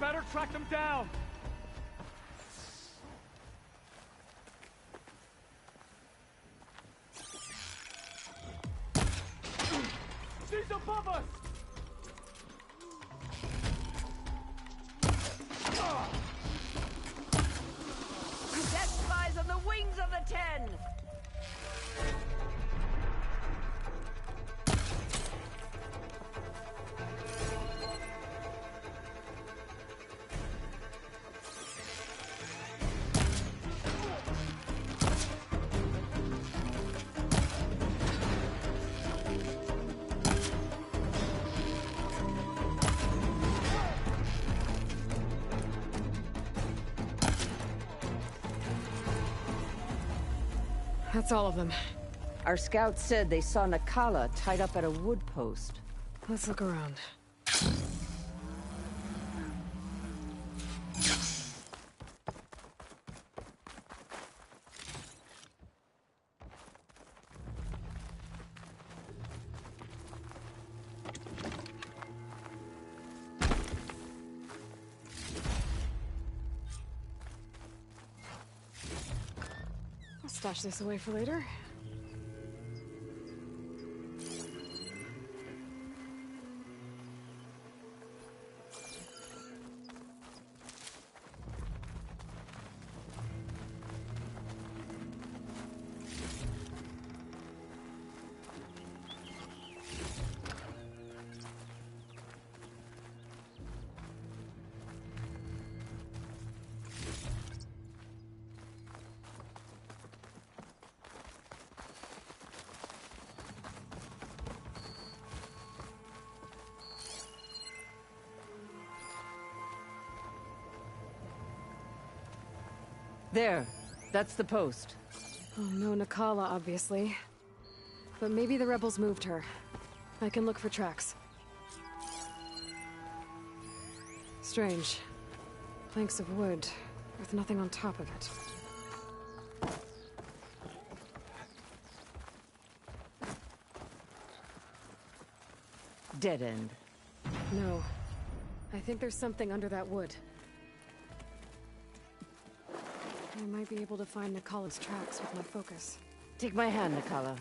better track them down! She's above us! Death flies on the wings of the 10! That's all of them. Our scouts said they saw Nakala tied up at a wood post. Let's look around. I'll stash this away for later. There. That's the post. Oh, no Nakala, obviously. But maybe the rebels moved her. I can look for tracks. Strange. Planks of wood, with nothing on top of it. Dead end. No. I think there's something under that wood. I might be able to find Nakala's tracks with my focus. Take my hand, Nakala.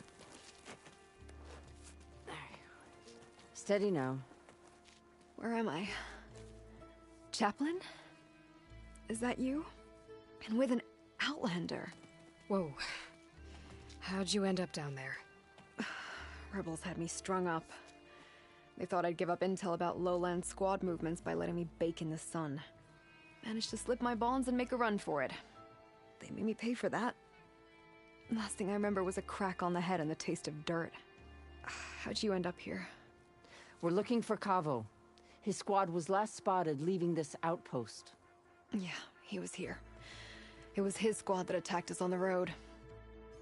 Steady now. Where am I? Chaplain? Is that you? And with an Outlander. Whoa. How'd you end up down there? Rebels had me strung up. They thought I'd give up intel about lowland squad movements by letting me bake in the sun. Managed to slip my bonds and make a run for it. They made me pay for that. Last thing I remember was a crack on the head and the taste of dirt. How'd you end up here? We're looking for Cavo. His squad was last spotted leaving this outpost. Yeah, he was here. It was his squad that attacked us on the road.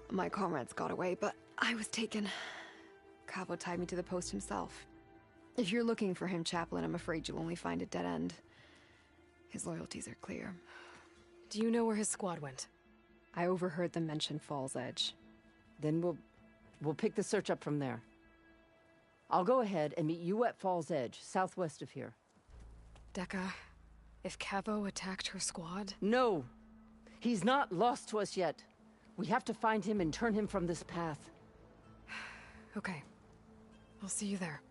My comrades got away, but I was taken. Cavo tied me to the post himself. If you're looking for him, Chaplain, I'm afraid you'll only find a dead end. His loyalties are clear. Do you know where his squad went? I overheard them mention Fall's Edge. Then we'll pick the search up from there. I'll go ahead and meet you at Fall's Edge, southwest of here. Dekka, if Cavo attacked her squad? No! He's not lost to us yet. We have to find him and turn him from this path. Okay. I'll see you there.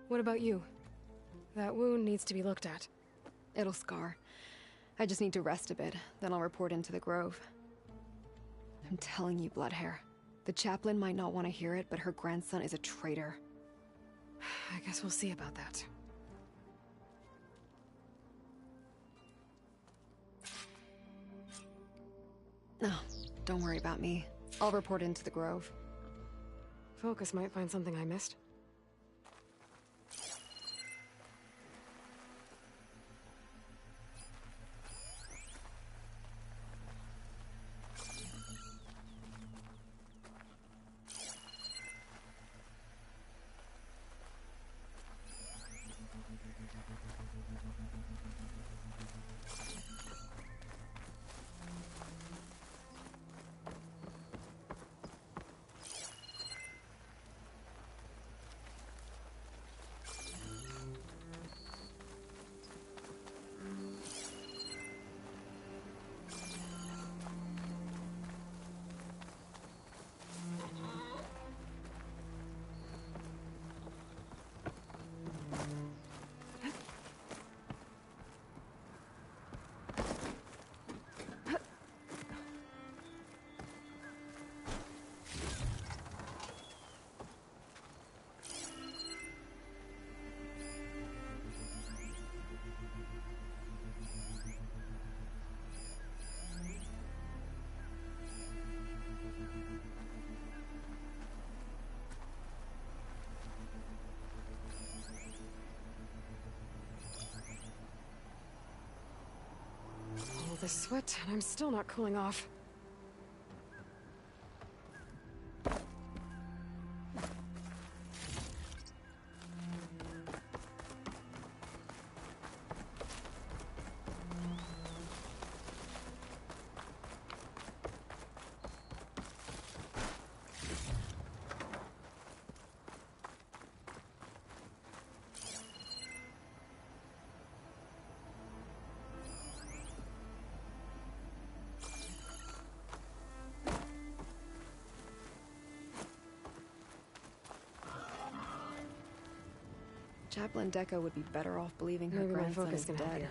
What about you? That wound needs to be looked at. It'll scar. I just need to rest a bit, then I'll report into the Grove. I'm telling you, Bloodhair. The chaplain might not want to hear it, but her grandson is a traitor. I guess we'll see about that. No, don't worry about me. I'll report into the Grove. Focus might find something I missed. this sweat, and I'm still not cooling off. Chaplain Deco would be better off believing her grandson is dead.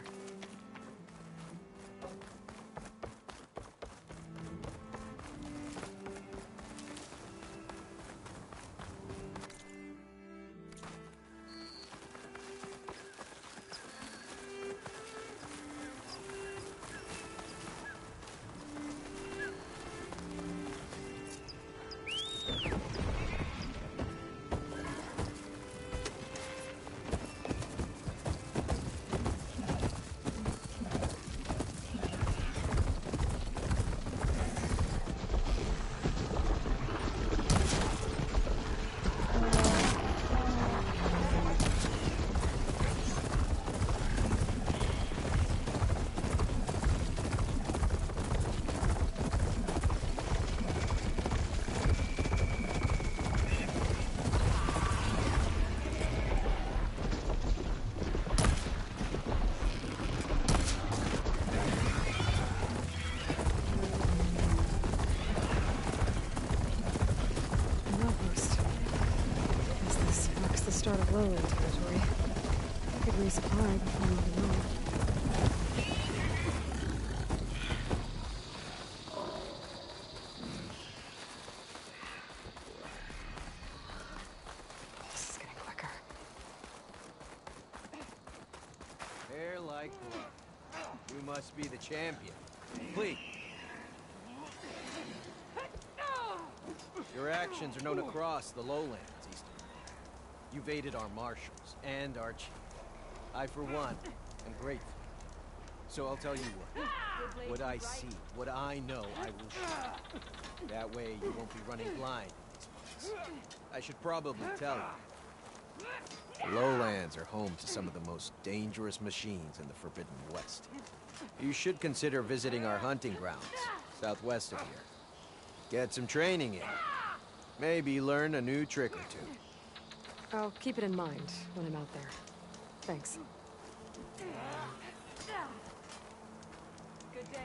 Start of lowland territory. I could resupply before moving on. This is getting quicker. Hair like blood. You must be the champion. Please. Your actions are known across the lowlands, Eastern. You've aided our marshals and our chief. I, for one, am grateful. So I'll tell you what I see, what I know, I will show. That way you won't be running blind in these parts. I should probably tell you. The lowlands are home to some of the most dangerous machines in the Forbidden West. You should consider visiting our hunting grounds, southwest of here. Get some training in. Maybe learn a new trick or two. I'll keep it in mind when I'm out there. Thanks. Good day.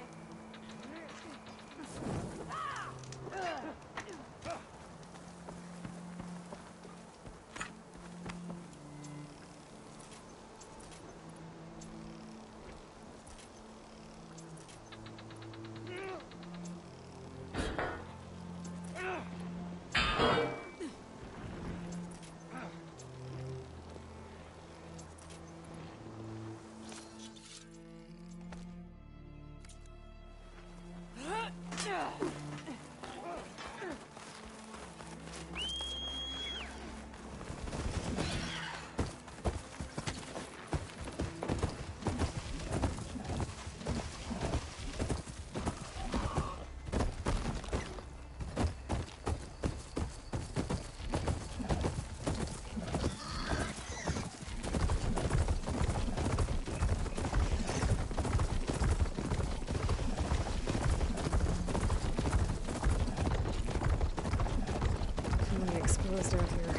Exposed out here.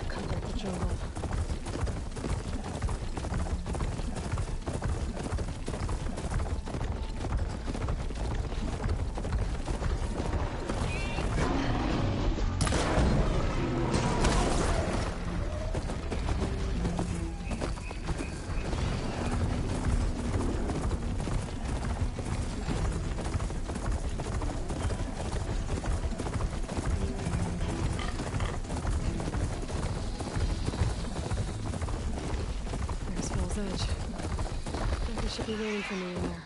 Cut like the jungle. Edge. I think they should be waiting for me in there.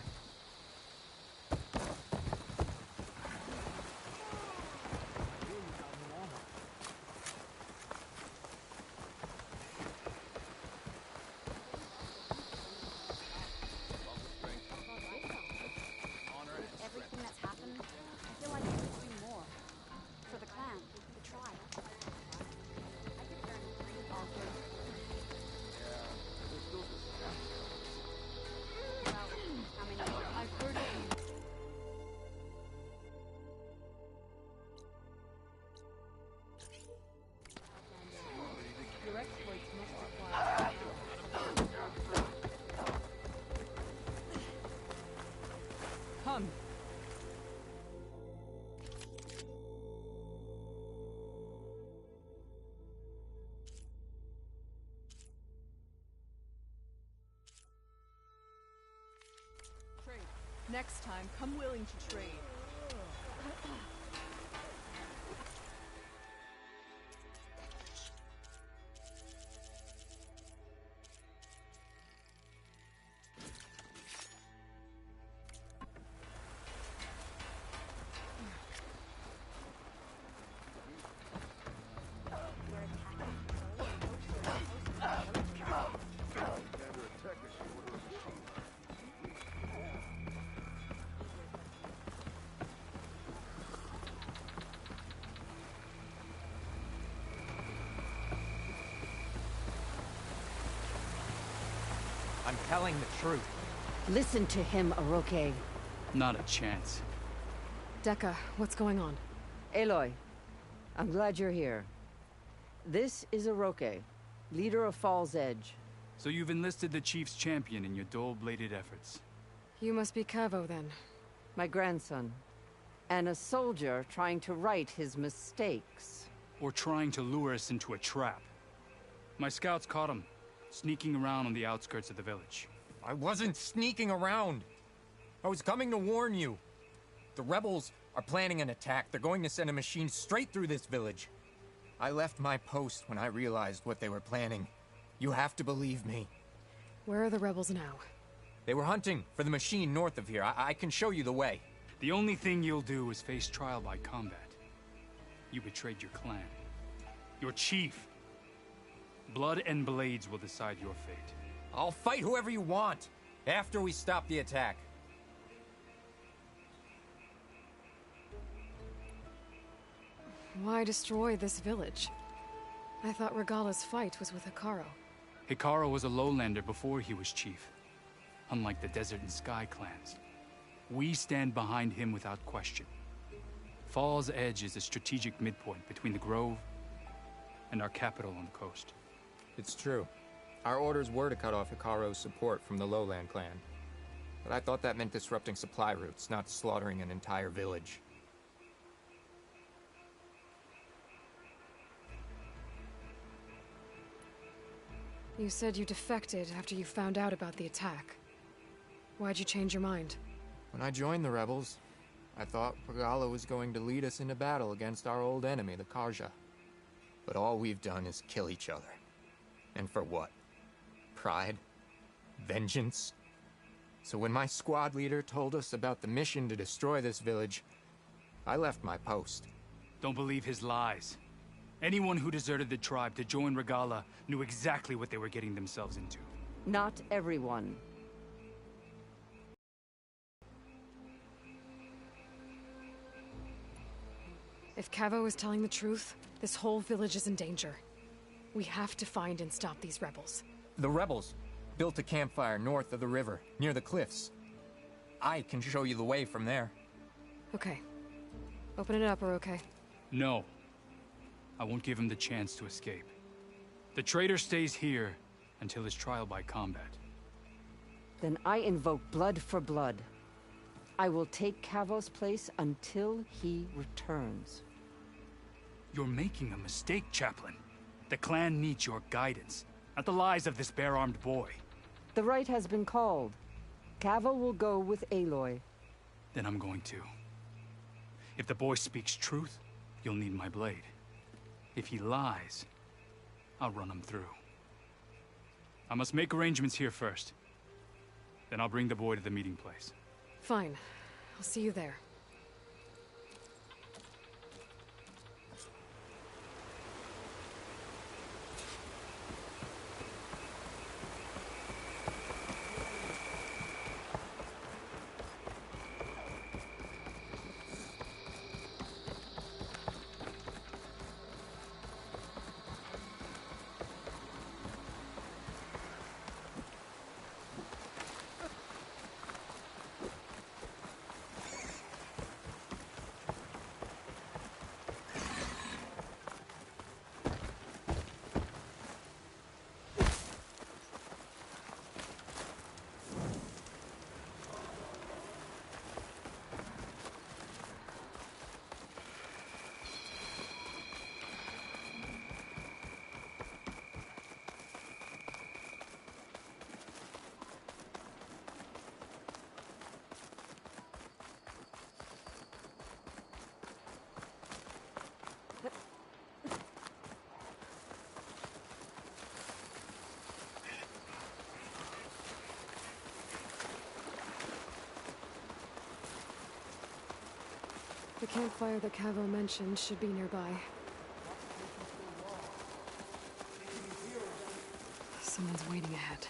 exploits must apply. Come. Trade. Next time, come willing to trade. I'm telling the truth. Listen to him, Aroke. Not a chance. Dekka, what's going on? Aloy, I'm glad you're here. This is Aroke, leader of Fall's Edge. So you've enlisted the Chief's champion in your dull-bladed efforts. You must be Cavo, then. My grandson. And a soldier trying to right his mistakes. Or trying to lure us into a trap. My scouts caught him, sneaking around on the outskirts of the village. I wasn't sneaking around. I was coming to warn you. The rebels are planning an attack. They're going to send a machine straight through this village. I left my post when I realized what they were planning. You have to believe me. Where are the rebels now? They were hunting for the machine north of here. I can show you the way. The only thing you'll do is face trial by combat. You betrayed your clan. Your chief. Blood and blades will decide your fate. I'll fight whoever you want, after we stop the attack. Why destroy this village? I thought Regala's fight was with Hikaru. Hikaru was a lowlander before he was chief. Unlike the Desert and Sky clans. We stand behind him without question. Fall's Edge is a strategic midpoint between the Grove and our capital on the coast. It's true. Our orders were to cut off Hikaru's support from the Lowland clan. But I thought that meant disrupting supply routes, not slaughtering an entire village. You said you defected after you found out about the attack. Why'd you change your mind? When I joined the rebels, I thought Regala was going to lead us into battle against our old enemy, the Karja. But all we've done is kill each other. And for what? Pride? Vengeance? So when my squad leader told us about the mission to destroy this village, I left my post. Don't believe his lies. Anyone who deserted the tribe to join Regala knew exactly what they were getting themselves into. Not everyone. If Cavo is telling the truth, this whole village is in danger. We have to find and stop these rebels. The rebels built a campfire north of the river, near the cliffs. I can show you the way from there. Okay. Open it up, Aroke. No. I won't give him the chance to escape. The traitor stays here until his trial by combat. Then I invoke blood for blood. I will take Cavo's place until he returns. You're making a mistake, Chaplain. The clan needs your guidance, not the lies of this bare-armed boy. The right has been called. Cavo will go with Aloy. Then I'm going to. If the boy speaks truth, you'll need my blade. If he lies, I'll run him through. I must make arrangements here first. Then I'll bring the boy to the meeting place. Fine. I'll see you there. The campfire that Cavo mentioned should be nearby. Someone's waiting ahead.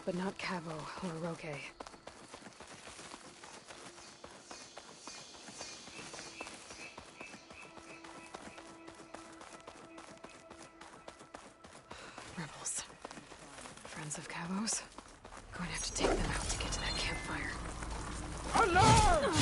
But not Cavo or Roque. Rebels. Friends of Cavo's? Going to have to take them out to get to that campfire. Alarm!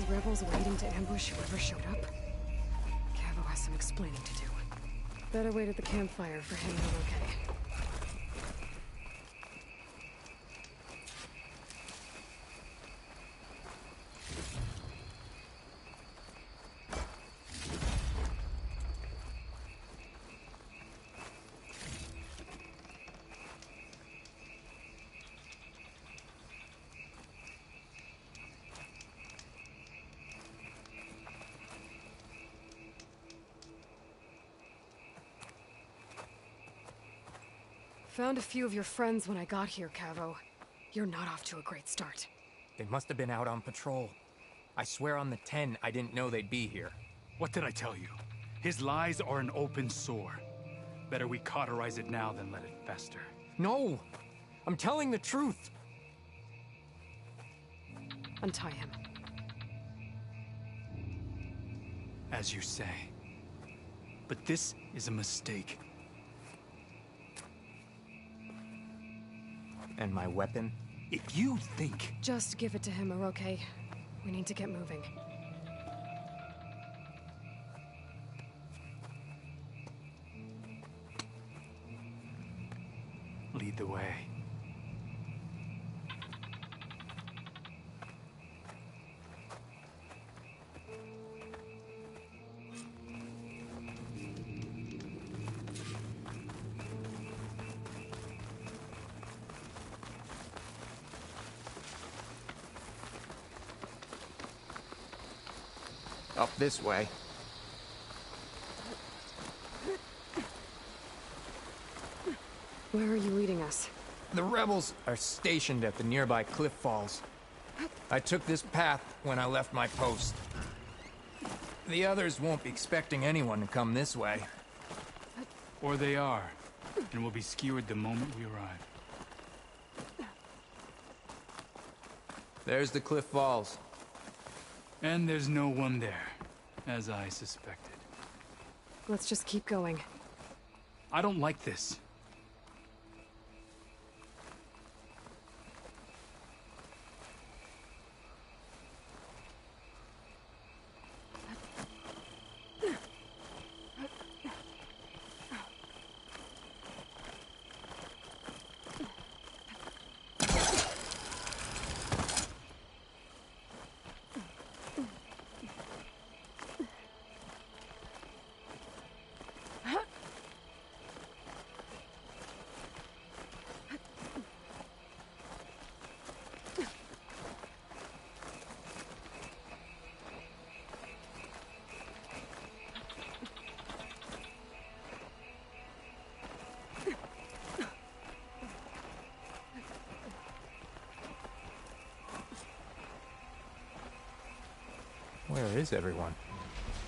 Rebels waiting to ambush whoever showed up? Cavo has some explaining to do. Better wait at the campfire for him and Roque. Found a few of your friends when I got here, Cavo. You're not off to a great start. They must have been out on patrol. I swear on the 10, I didn't know they'd be here. What did I tell you? His lies are an open sore. Better we cauterize it now than let it fester. No! I'm telling the truth! Untie him. As you say. But this is a mistake. And my weapon? If you think... Just give it to him, Roque. We need to get moving. Lead the way. Up this way. Where are you leading us? The rebels are stationed at the nearby cliff falls. I took this path when I left my post. The others won't be expecting anyone to come this way. Or they are, and will be skewered the moment we arrive. There's the cliff falls. And there's no one there, as I suspected. Let's just keep going. I don't like this. Where is everyone?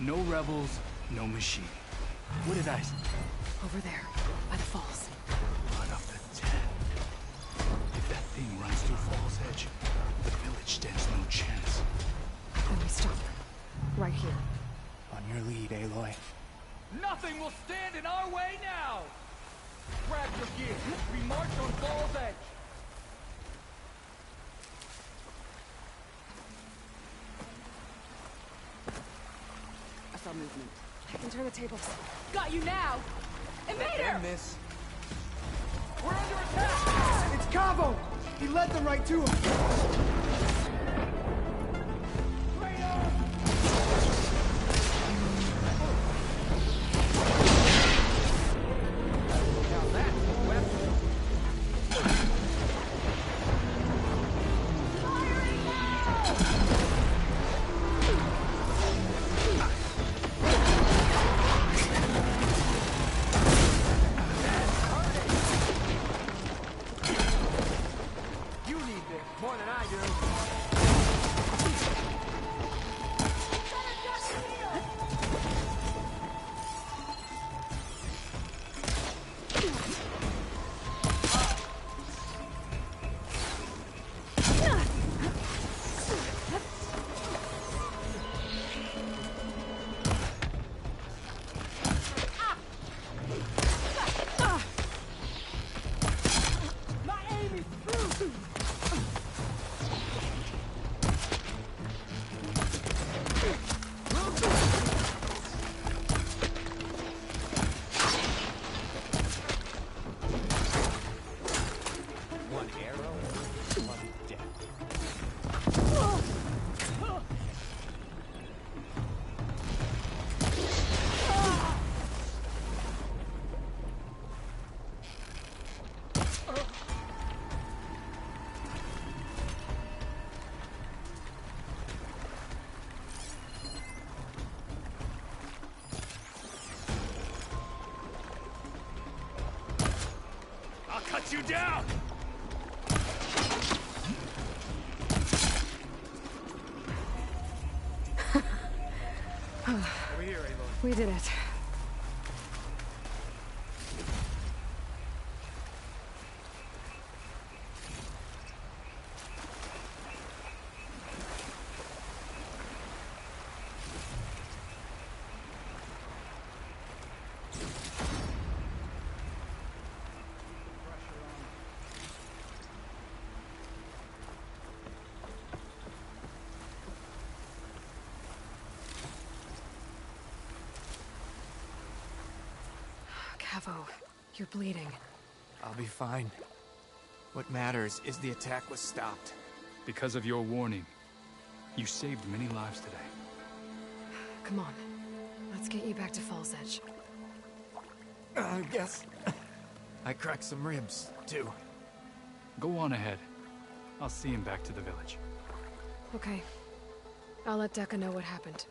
No rebels, no machine. What did I say? Over there, by the falls. Blood of the 10. If that thing runs through Fall's Edge, the village stands no chance. Then we stop. Right here. On your lead, Aloy. Nothing will stand in our way now! Grab your gear. We march on Fall's Edge. I saw movement. I can turn the tables. Got you now! Invader! Miss. We're under attack! It's Cabo! He led them right to him. You need this more than I do. My aim is through. One arrow, one death. I'll cut you down! Over here, Aloy. We did it. Cavo, you're bleeding. I'll be fine. What matters is the attack was stopped. Because of your warning, you saved many lives today. Come on. Let's get you back to Fall's Edge. I guess I cracked some ribs, too. Go on ahead. I'll see him back to the village. Okay. I'll let Dekka know what happened.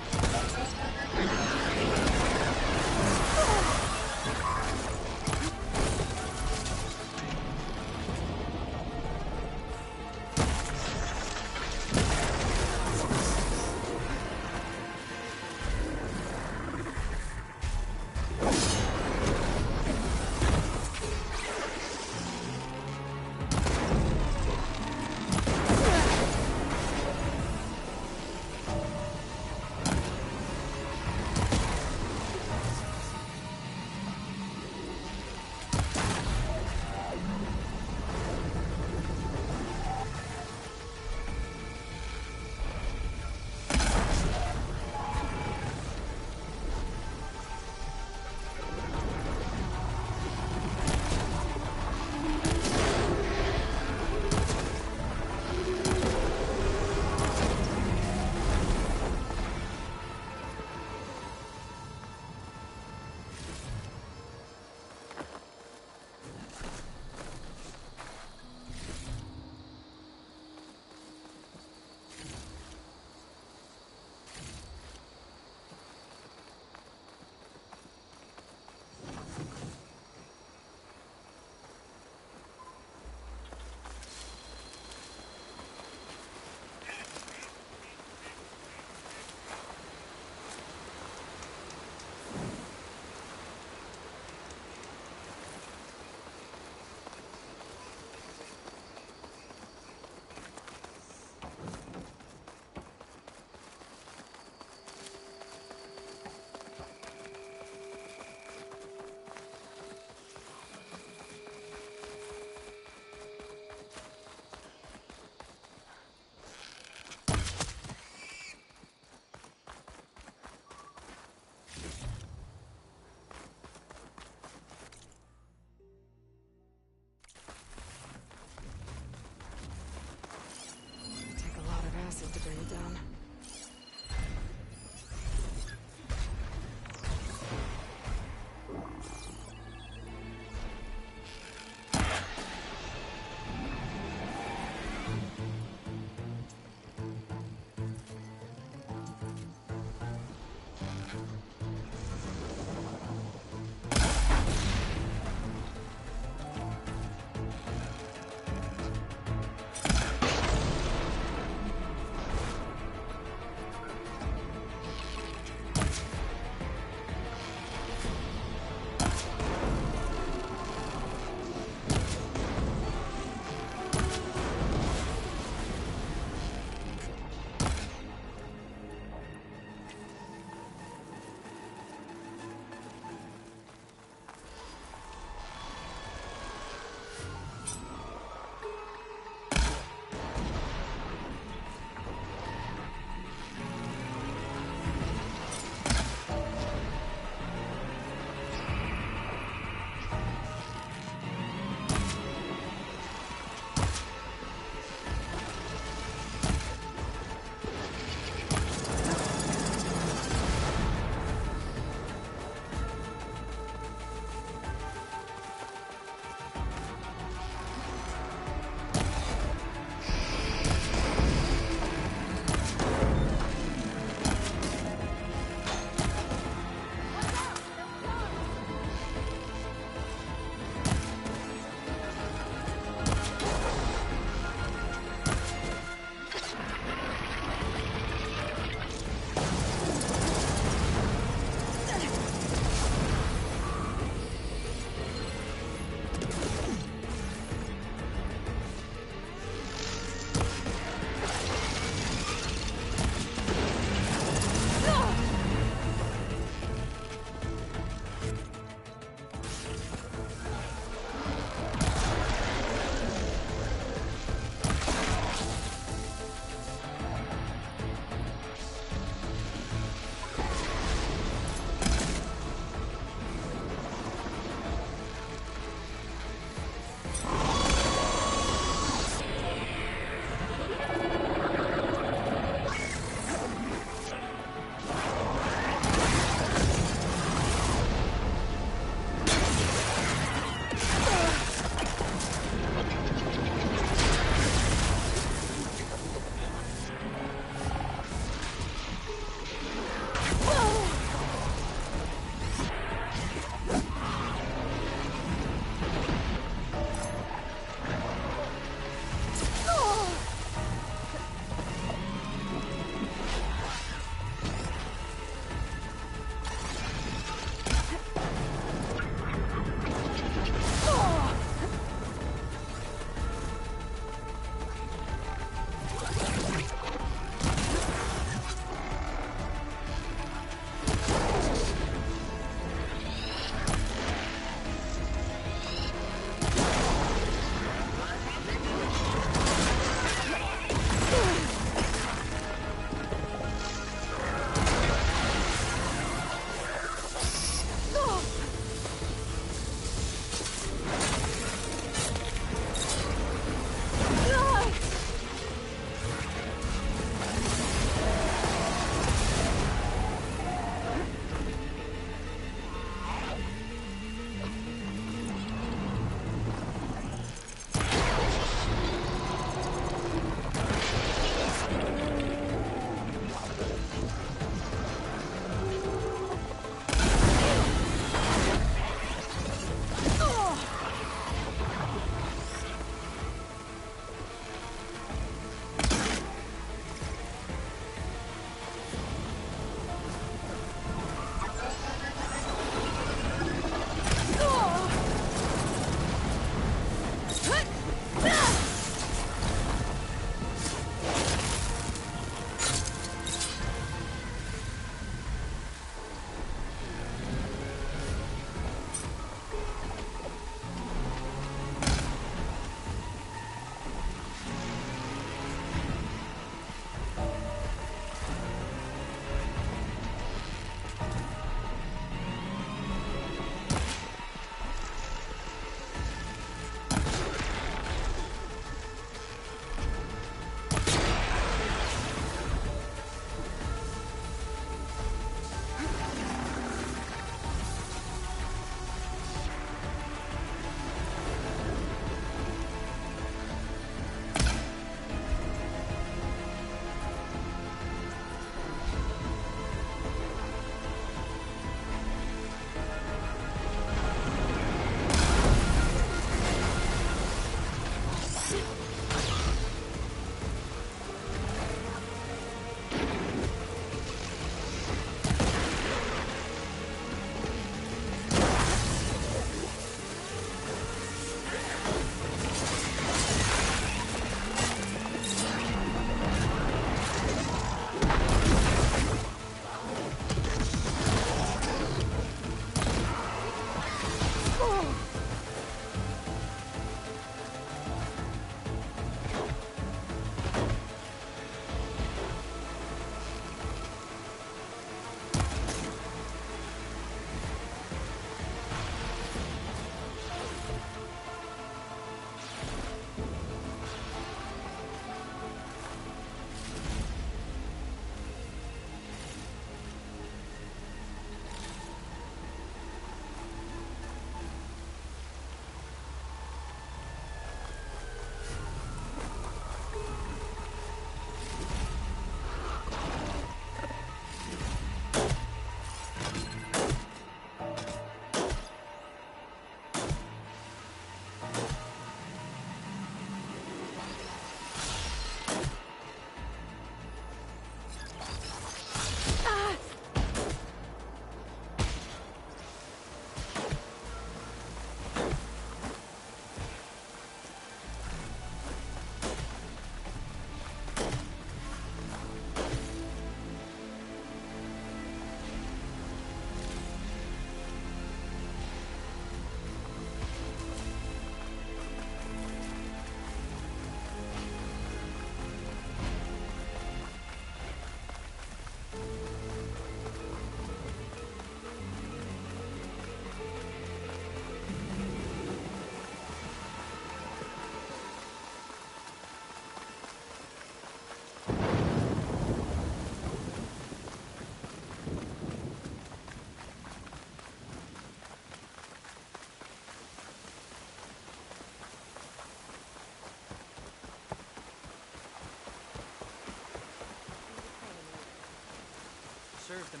serve them.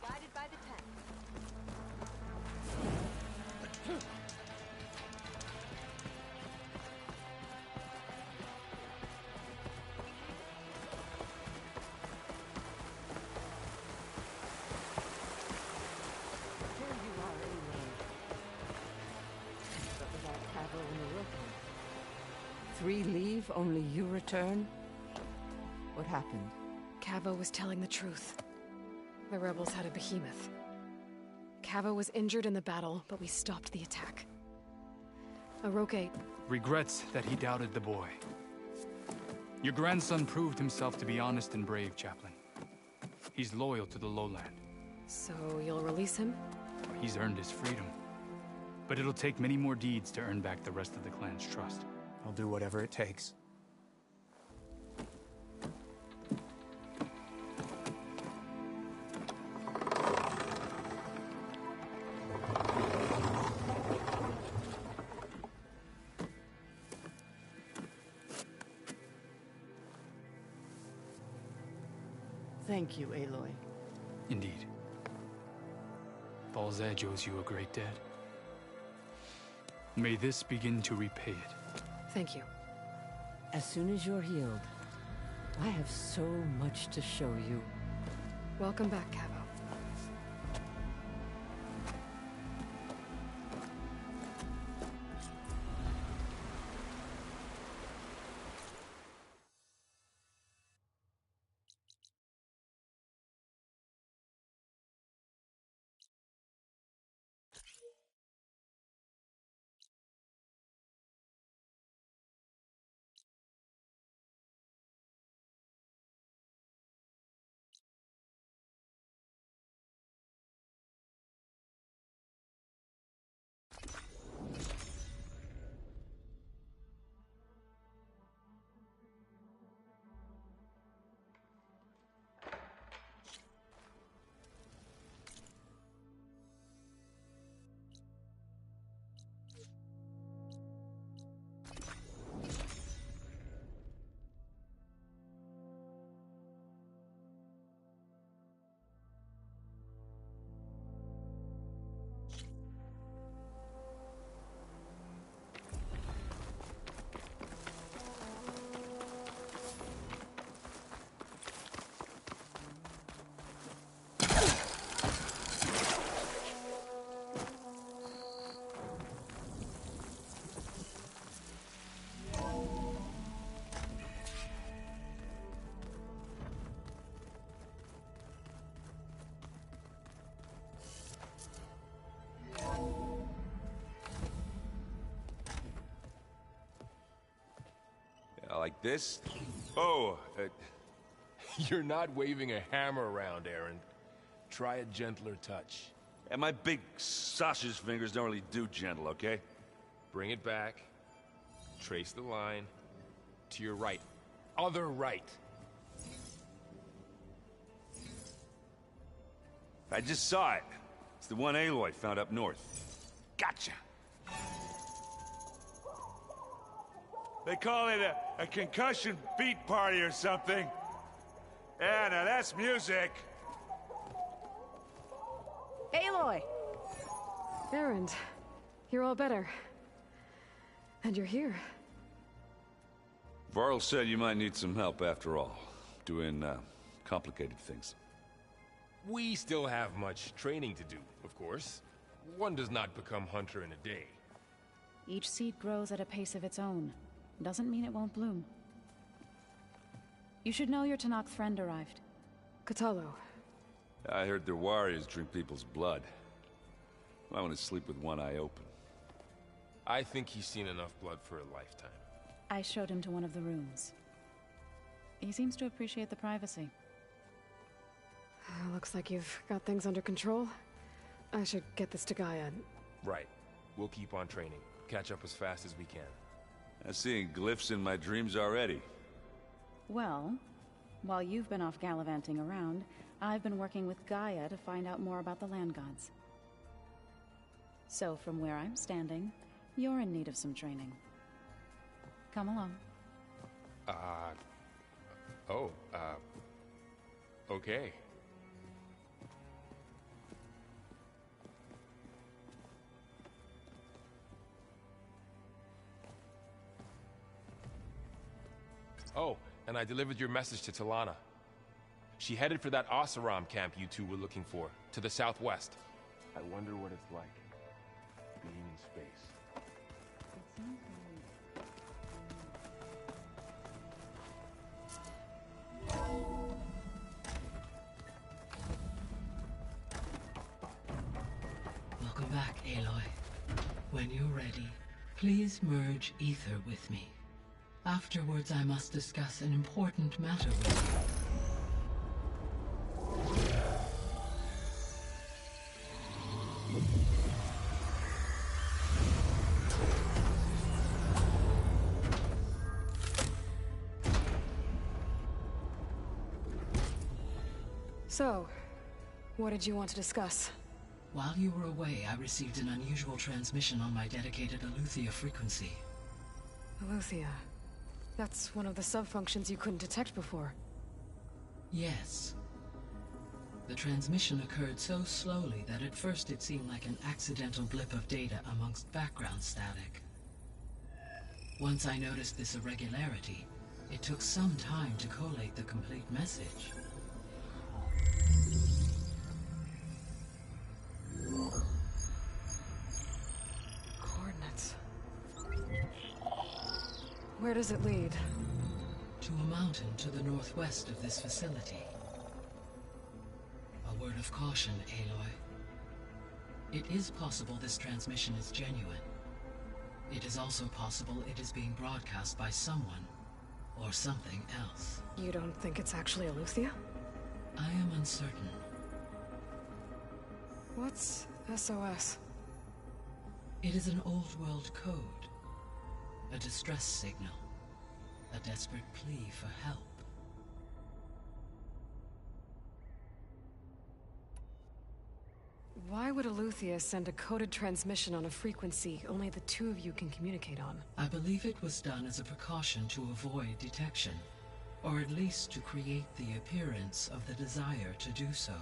Guided by the tent. Here you are, Aloy. But without Cavo and the rookie. 3 leave, only you return? What happened? Cavo was telling the truth. The rebels had a behemoth. Cavo was injured in the battle, but we stopped the attack. Aroke... Regrets that he doubted the boy. Your grandson proved himself to be honest and brave, Chaplain. He's loyal to the lowland. So you'll release him? He's earned his freedom. But it'll take many more deeds to earn back the rest of the clan's trust. I'll do whatever it takes. Thank you, Aloy. Indeed. Baal's Edge owes you a great debt. May this begin to repay it. Thank you. As soon as you're healed, I have so much to show you. Welcome back, Cavo. Like this? Oh, you're not waving a hammer around, Aaron. Try a gentler touch. And my big sausage fingers don't really do gentle, okay? Bring it back. Trace the line. To your right. Other right. I just saw it. It's the one Aloy found up north. Gotcha! They call it a concussion beat party or something. Yeah, now that's music. Aloy! Erend, you're all better. And you're here. Varl said you might need some help after all. Doing, complicated things. We still have much training to do, of course. One does not become hunter in a day. Each seed grows at a pace of its own. Doesn't mean it won't bloom. You should know your Tanakh friend arrived. Katalo. I heard their warriors drink people's blood. I want to sleep with one eye open. I think he's seen enough blood for a lifetime. I showed him to one of the rooms. He seems to appreciate the privacy. Looks like you've got things under control. I should get this to Gaia. Right. We'll keep on training. Catch up as fast as we can. I'm seeing glyphs in my dreams already. Well, while you've been off gallivanting around, I've been working with Gaia to find out more about the land gods. So from where I'm standing, you're in need of some training. Come along. Okay. Oh, and I delivered your message to Talana. She headed for that Oseram camp you two were looking for, to the southwest. I wonder what it's like, being in space. Welcome back, Aloy. When you're ready, please merge ether with me. Afterwards, I must discuss an important matter with you. So, what did you want to discuss? While you were away, I received an unusual transmission on my dedicated Aletheia frequency. Aletheia. That's one of the sub-functions you couldn't detect before. Yes. The transmission occurred so slowly that at first it seemed like an accidental blip of data amongst background static. Once I noticed this irregularity, it took some time to collate the complete message. Coordinates. Where does it lead? To a mountain to the northwest of this facility. A word of caution, Aloy. It is possible this transmission is genuine. It is also possible it is being broadcast by someone, or something else. You don't think it's actually Aletheia? I am uncertain. What's SOS? It is an old-world code. A distress signal. A desperate plea for help. Why would Aletheia send a coded transmission on a frequency only the two of you can communicate on? I believe it was done as a precaution to avoid detection, or at least to create the appearance of the desire to do so.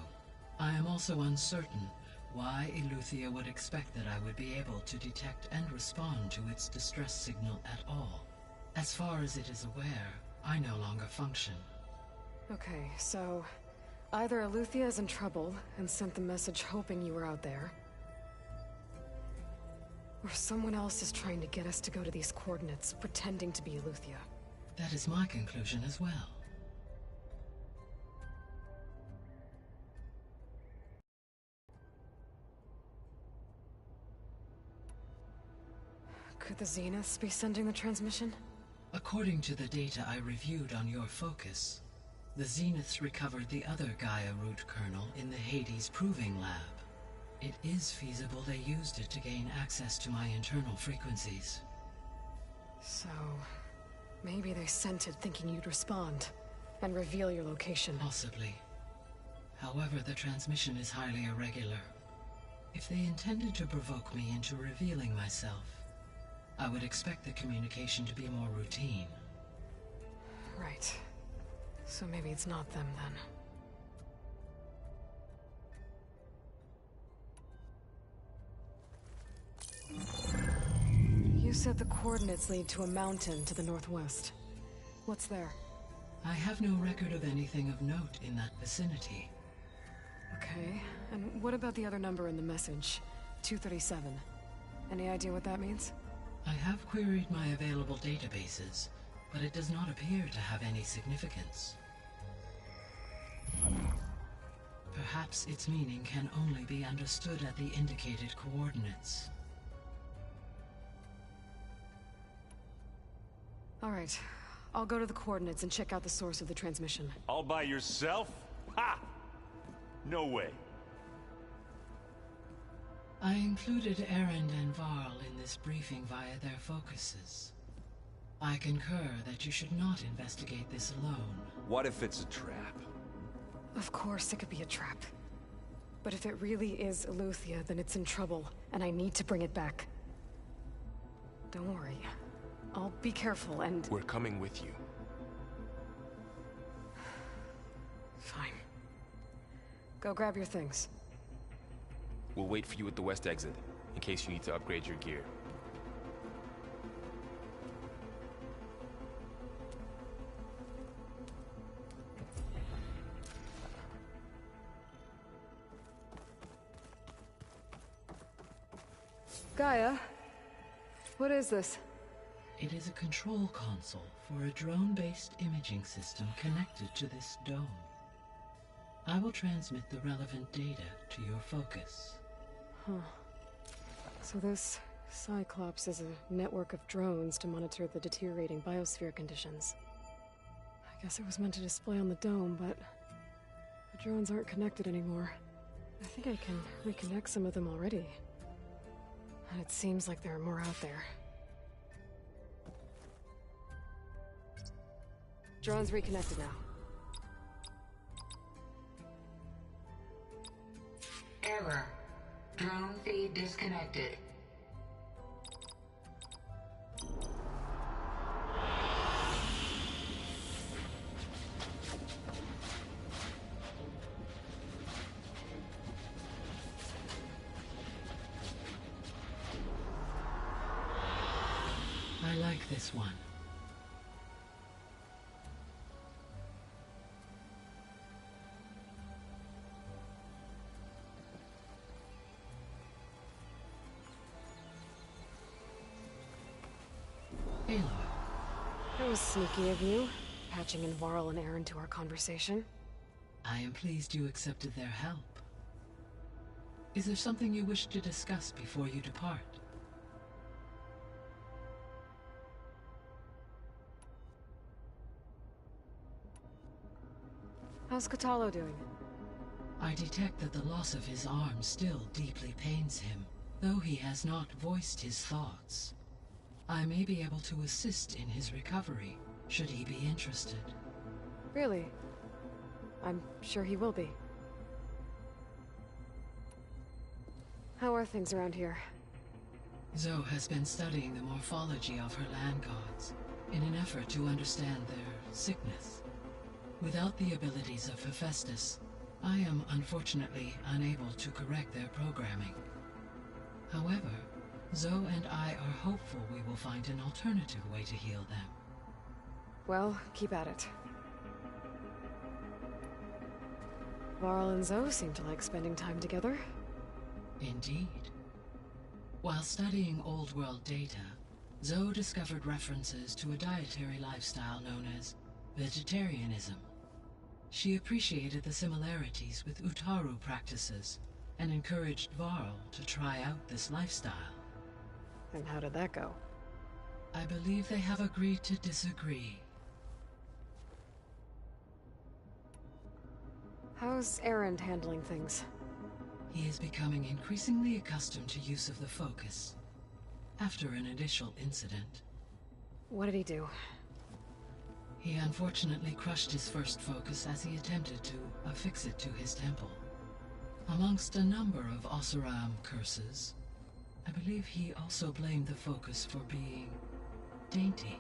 I am also uncertain why Aletheia would expect that I would be able to detect and respond to its distress signal at all. As far as it is aware, I no longer function. Okay, so either Aletheia is in trouble and sent the message hoping you were out there, or someone else is trying to get us to go to these coordinates, pretending to be Aletheia. That is my conclusion as well. Could the Zeniths be sending the transmission? According to the data I reviewed on your focus, the Zeniths recovered the other Gaia root kernel in the Hades Proving Lab. It is feasible they used it to gain access to my internal frequencies. So, maybe they sent it thinking you'd respond, and reveal your location. Possibly. However, the transmission is highly irregular. If they intended to provoke me into revealing myself, I would expect the communication to be more routine. Right. So maybe it's not them, then. You said the coordinates lead to a mountain to the northwest. What's there? I have no record of anything of note in that vicinity. Okay, and what about the other number in the message? 237. Any idea what that means? I have queried my available databases, but it does not appear to have any significance. Perhaps its meaning can only be understood at the indicated coordinates. All right. I'll go to the coordinates and check out the source of the transmission. All by yourself? Ha! No way. I included Erend and Varl in this briefing via their focuses. I concur that you should not investigate this alone. What if it's a trap? Of course it could be a trap. But if it really is Aletheia, then it's in trouble, and I need to bring it back. Don't worry. I'll be careful and... We're coming with you. Fine. Go grab your things. We'll wait for you at the west exit, in case you need to upgrade your gear. Gaia, what is this? It is a control console for a drone-based imaging system connected to this dome. I will transmit the relevant data to your focus. Huh. So this Cyclops is a network of drones to monitor the deteriorating biosphere conditions. I guess it was meant to display on the dome, but the drones aren't connected anymore. I think I can reconnect some of them already. And it seems like there are more out there. Drone's reconnected now. Error. Drone feed disconnected. I like this one. Aloy. That was sneaky of you, patching in Varl and Aaron to our conversation. I am pleased you accepted their help. Is there something you wish to discuss before you depart? How's Katalo doing? I detect that the loss of his arm still deeply pains him, though he has not voiced his thoughts. I may be able to assist in his recovery, should he be interested. Really? I'm sure he will be. How are things around here? Zoe has been studying the morphology of her land gods in an effort to understand their sickness. Without the abilities of Hephaestus, I am unfortunately unable to correct their programming. However, Zoe and I are hopeful we will find an alternative way to heal them. Well, keep at it. Varl and Zoe seem to like spending time together. Indeed. While studying Old World data, Zoe discovered references to a dietary lifestyle known as vegetarianism. She appreciated the similarities with Utaru practices and encouraged Varl to try out this lifestyle. And how did that go? I believe they have agreed to disagree. How's Aaron handling things? He is becoming increasingly accustomed to use of the focus, after an initial incident. What did he do? He unfortunately crushed his first focus as he attempted to affix it to his temple. Amongst a number of Oseram curses, I believe he also blamed the focus for being dainty.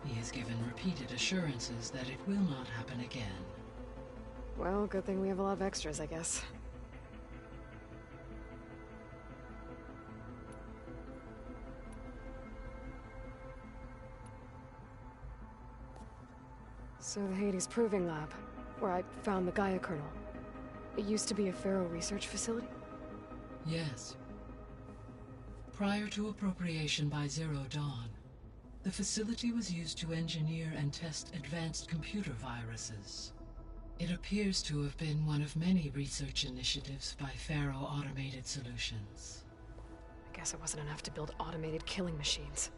He has given repeated assurances that it will not happen again. Well, good thing we have a lot of extras, I guess. So the Hades Proving Lab, where I found the Gaia kernel. It used to be a Pharaoh research facility? Yes. Prior to appropriation by Zero Dawn, the facility was used to engineer and test advanced computer viruses. It appears to have been one of many research initiatives by Pharaoh Automated Solutions. I guess it wasn't enough to build automated killing machines.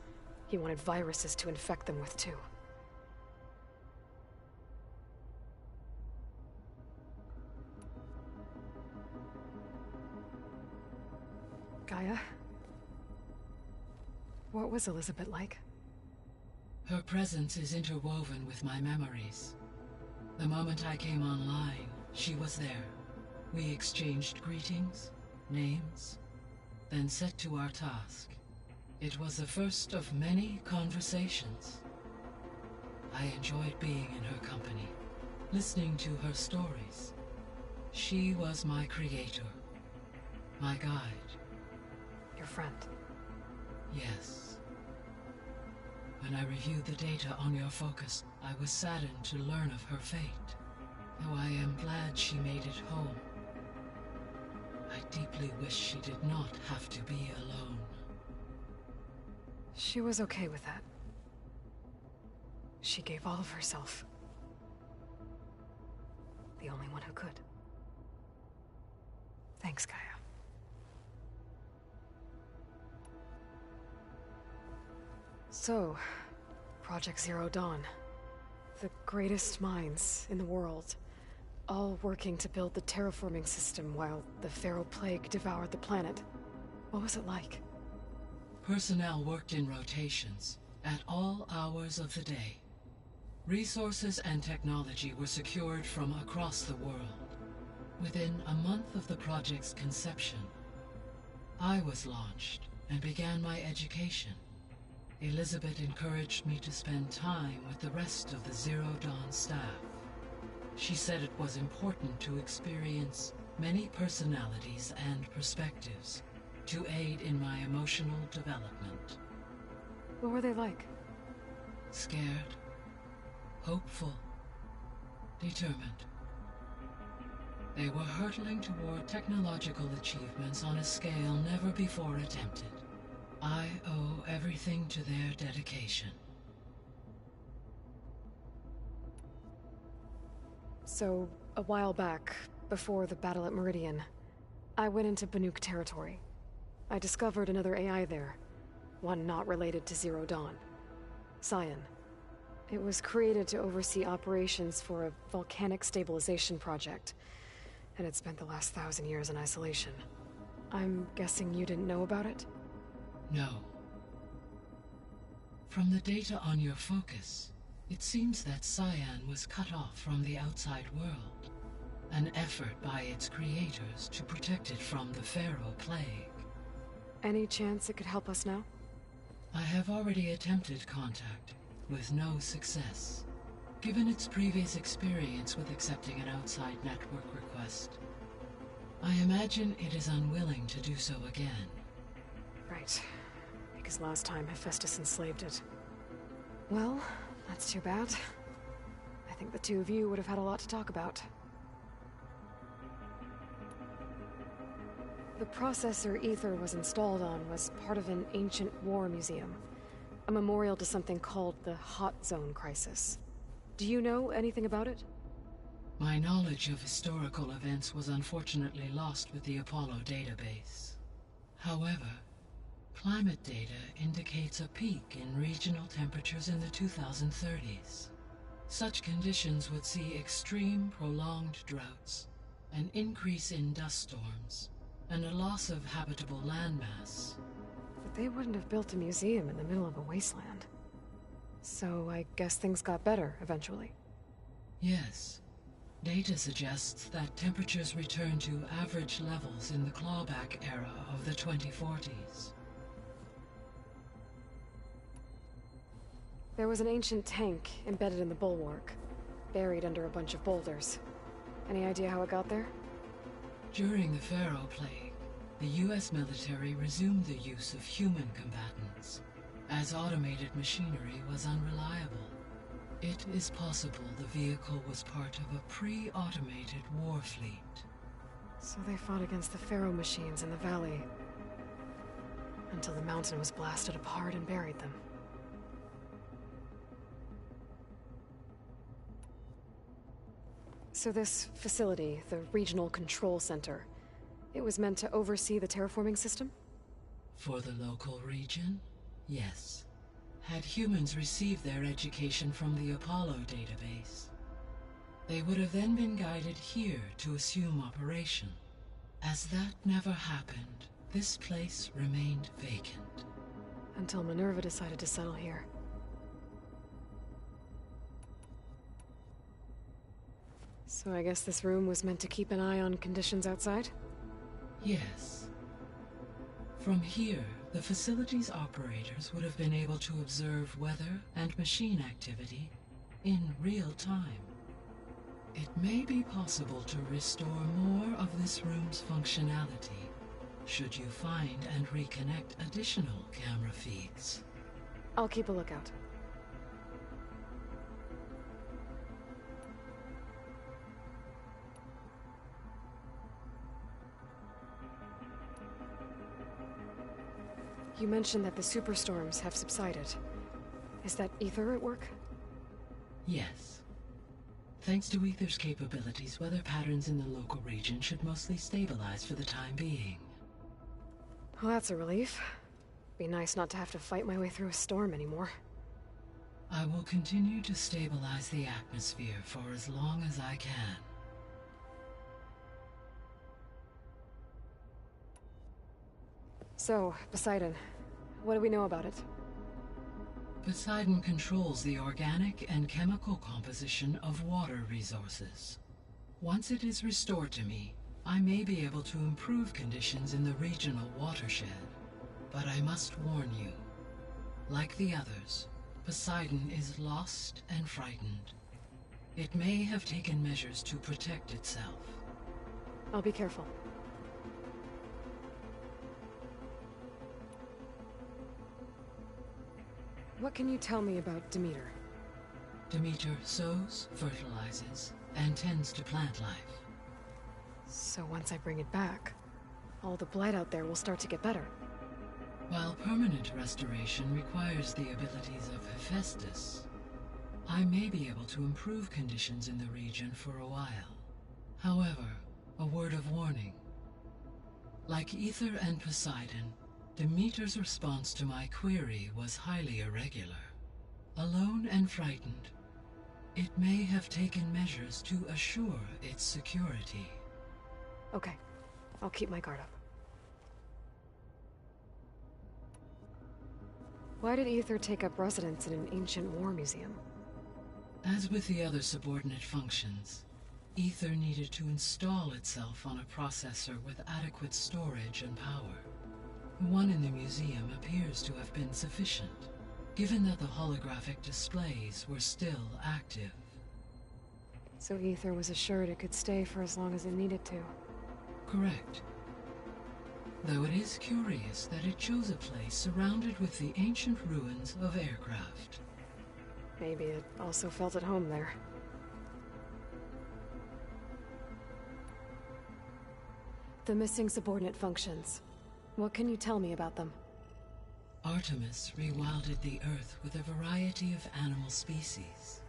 He wanted viruses to infect them with, too. Gaia? What was Elizabeth like? Her presence is interwoven with my memories. The moment I came online, she was there. We exchanged greetings, names, then set to our task. It was the first of many conversations. I enjoyed being in her company, listening to her stories. She was my creator, my guide. Your friend? Yes. When I reviewed the data on your focus, I was saddened to learn of her fate, though I am glad she made it home. I deeply wish she did not have to be alone. She was okay with that. She gave all of herself. The only one who could. Thanks, Gaia. So, Project Zero Dawn. The greatest minds in the world, all working to build the terraforming system while the Pharaoh Plague devoured the planet. What was it like? Personnel worked in rotations, at all hours of the day. Resources and technology were secured from across the world. Within a month of the project's conception, I was launched and began my education. Elizabeth encouraged me to spend time with the rest of the Zero Dawn staff. She said it was important to experience many personalities and perspectives to aid in my emotional development. What were they like? Scared, hopeful, determined. They were hurtling toward technological achievements on a scale never before attempted. I owe everything to their dedication. So, a while back, before the battle at Meridian, I went into Banuk territory. I discovered another AI there, one not related to Zero Dawn. Cyan. It was created to oversee operations for a volcanic stabilization project, and it spent the last 1,000 years in isolation. I'm guessing you didn't know about it? No. From the data on your focus, it seems that Cyan was cut off from the outside world, an effort by its creators to protect it from the Pharaoh Plague. Any chance it could help us now? I have already attempted contact, with no success. Given its previous experience with accepting an outside network request, I imagine it is unwilling to do so again. Right. Because last time Hephaestus enslaved it. Well, that's too bad. I think the two of you would have had a lot to talk about. The processor Ether was installed on was part of an ancient war museum. A memorial to something called the Hot Zone Crisis. Do you know anything about it? My knowledge of historical events was unfortunately lost with the Apollo database. However, climate data indicates a peak in regional temperatures in the 2030s. Such conditions would see extreme, prolonged droughts, an increase in dust storms, and a loss of habitable landmass. But they wouldn't have built a museum in the middle of a wasteland. So I guess things got better eventually. Yes. Data suggests that temperatures returned to average levels in the clawback era of the 2040s. There was an ancient tank embedded in the bulwark, buried under a bunch of boulders. Any idea how it got there? During the Pharaoh Plague, the US military resumed the use of human combatants, as automated machinery was unreliable. It is possible the vehicle was part of a pre-automated war fleet. So they fought against the Pharaoh machines in the valley, until the mountain was blasted apart and buried them. So this facility, the Regional Control Center, it was meant to oversee the terraforming system? For the local region, yes. Had humans received their education from the Apollo database, they would have then been guided here to assume operation. As that never happened, this place remained vacant. Until Minerva decided to settle here. So I guess this room was meant to keep an eye on conditions outside? Yes. From here, the facility's operators would have been able to observe weather and machine activity in real time. It may be possible to restore more of this room's functionality should you find and reconnect additional camera feeds. I'll keep a lookout. You mentioned that the superstorms have subsided. Is that Ether at work? Yes. Thanks to Ether's capabilities, weather patterns in the local region should mostly stabilize for the time being. Well, that's a relief. Be nice not to have to fight my way through a storm anymore. I will continue to stabilize the atmosphere for as long as I can. So, Poseidon, what do we know about it? Poseidon controls the organic and chemical composition of water resources. Once it is restored to me, I may be able to improve conditions in the regional watershed. But I must warn you, like the others, Poseidon is lost and frightened. It may have taken measures to protect itself. I'll be careful. What can you tell me about Demeter? Demeter sows, fertilizes, and tends to plant life. So once I bring it back, all the blight out there will start to get better. While permanent restoration requires the abilities of Hephaestus, I may be able to improve conditions in the region for a while. However, a word of warning. Like Ether and Poseidon, Demeter's response to my query was highly irregular. Alone and frightened, it may have taken measures to assure its security. Okay, I'll keep my guard up. Why did Ether take up residence in an ancient war museum? As with the other subordinate functions, Ether needed to install itself on a processor with adequate storage and power. The one in the museum appears to have been sufficient, given that the holographic displays were still active. So Ether was assured it could stay for as long as it needed to. Correct. Though it is curious that it chose a place surrounded with the ancient ruins of aircraft. Maybe it also felt at home there. The missing subordinate functions. What can you tell me about them? Artemis rewilded the Earth with a variety of animal species.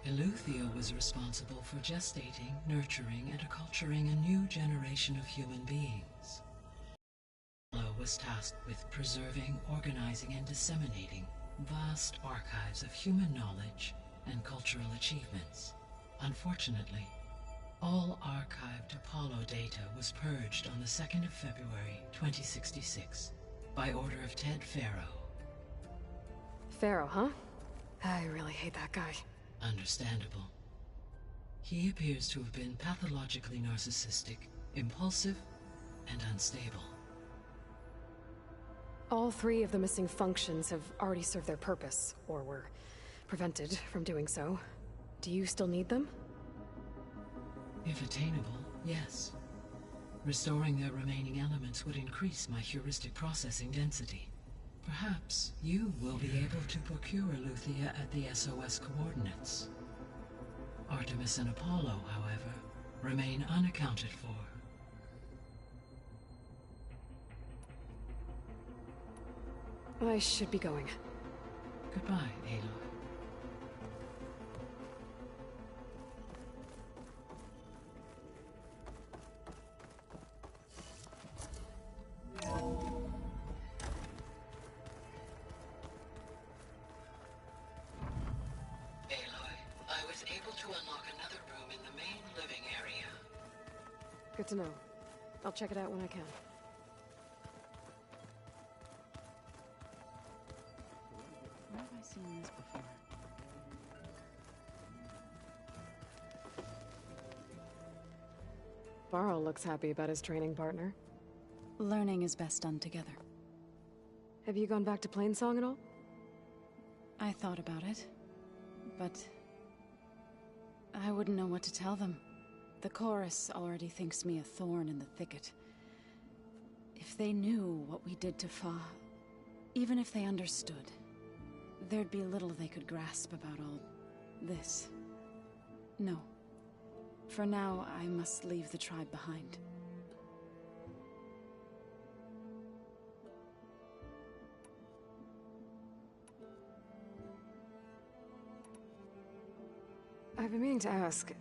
Eleuthia was responsible for gestating, nurturing, and acculturating a new generation of human beings. Apollo was tasked with preserving, organizing, and disseminating vast archives of human knowledge and cultural achievements. Unfortunately, all archived Apollo data was purged on the 2nd of February, 2066, by order of Ted Farrow. Farrow, huh? I really hate that guy. Understandable. He appears to have been pathologically narcissistic, impulsive, and unstable. All 3 of the missing functions have already served their purpose, or were prevented from doing so. Do you still need them? If attainable, yes. Restoring their remaining elements would increase my heuristic processing density. Perhaps you will be able to procure Eleuthia at the SOS coordinates. Artemis and Apollo, however, remain unaccounted for. I should be going. Goodbye, Aloy. I was able to unlock another room in the main living area. Good to know. I'll check it out when I can. Where have I seen this before? Varl looks happy about his training partner. Learning is best done together. Have you gone back to Plainsong at all? I thought about it, but I wouldn't know what to tell them. The chorus already thinks me a thorn in the thicket. If they knew what we did to Fa, even if they understood, there'd be little they could grasp about all this. No. For now, I must leave the tribe behind. I've been meaning to ask,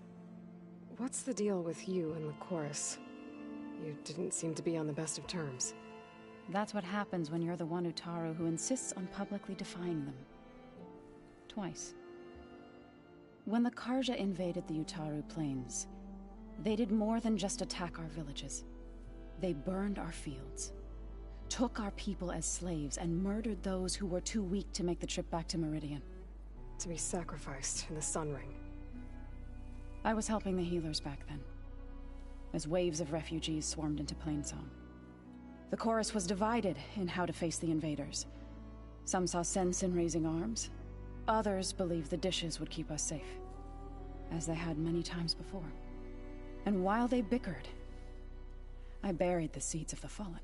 what's the deal with you and the chorus? You didn't seem to be on the best of terms. That's what happens when you're the one Utaru who insists on publicly defying them. Twice. When the Karja invaded the Utaru plains, they did more than just attack our villages. They burned our fields, took our people as slaves, and murdered those who were too weak to make the trip back to Meridian. To be sacrificed in the Sun Ring. I was helping the healers back then, as waves of refugees swarmed into Plainsong. The chorus was divided in how to face the invaders. Some saw sense in raising arms. Others believed the dishes would keep us safe, as they had many times before. And while they bickered, I buried the seeds of the fallen.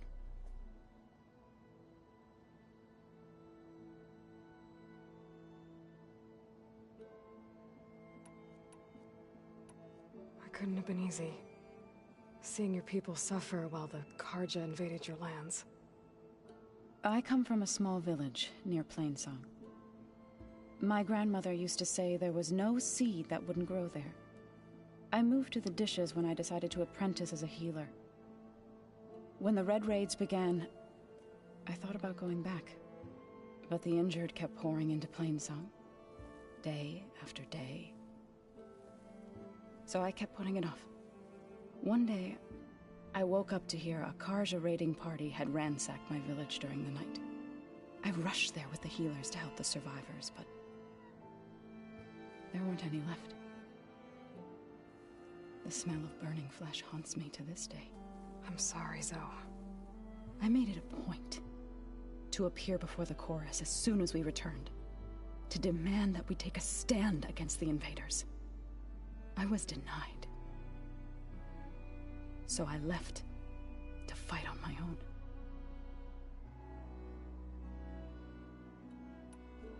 It couldn't have been easy. Seeing your people suffer while the Karja invaded your lands. I come from a small village near Plainsong. My grandmother used to say there was no seed that wouldn't grow there. I moved to the dishes when I decided to apprentice as a healer. When the Red Raids began, I thought about going back. But the injured kept pouring into Plainsong, day after day. So I kept putting it off. One day, I woke up to hear a Karja raiding party had ransacked my village during the night. I rushed there with the healers to help the survivors, but there weren't any left. The smell of burning flesh haunts me to this day. I'm sorry, Zoe. I made it a point to appear before the chorus as soon as we returned, to demand that we take a stand against the invaders. I was denied. So I left to fight on my own.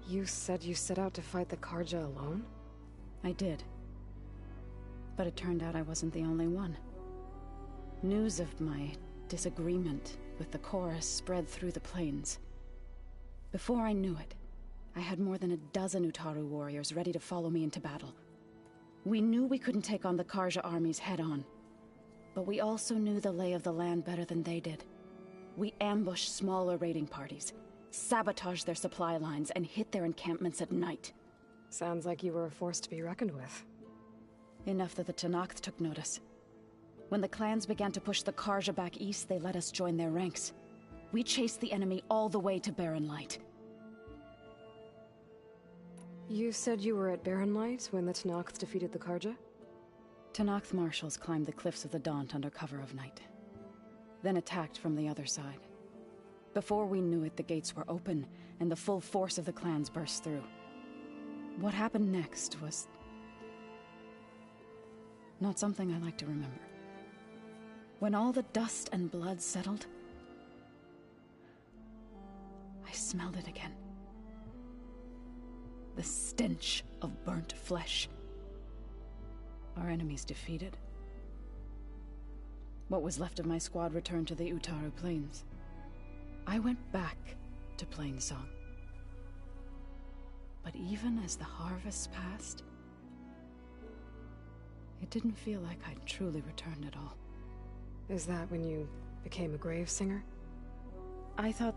You said you set out to fight the Karja alone? I did. But it turned out I wasn't the only one. News of my disagreement with the chorus spread through the plains. Before I knew it, I had more than a dozen Utaru warriors ready to follow me into battle. We knew we couldn't take on the Karja armies head-on. But we also knew the lay of the land better than they did. We ambushed smaller raiding parties, sabotaged their supply lines, and hit their encampments at night. Sounds like you were a force to be reckoned with. Enough that the Tenakth took notice. When the clans began to push the Karja back east, they let us join their ranks. We chased the enemy all the way to Barren Light. You said you were at Barren Light when the Tenakth defeated the Karja? Tenakth marshals climbed the cliffs of the Daunt under cover of night, then attacked from the other side. Before we knew it, the gates were open, and the full force of the clans burst through. What happened next was not something I like to remember. When all the dust and blood settled, I smelled it again. The stench of burnt flesh. Our enemies defeated. What was left of my squad returned to the Utaru Plains. I went back to Plainsong. But even as the harvest passed, it didn't feel like I'd truly returned at all. Is that when you became a grave singer? I thought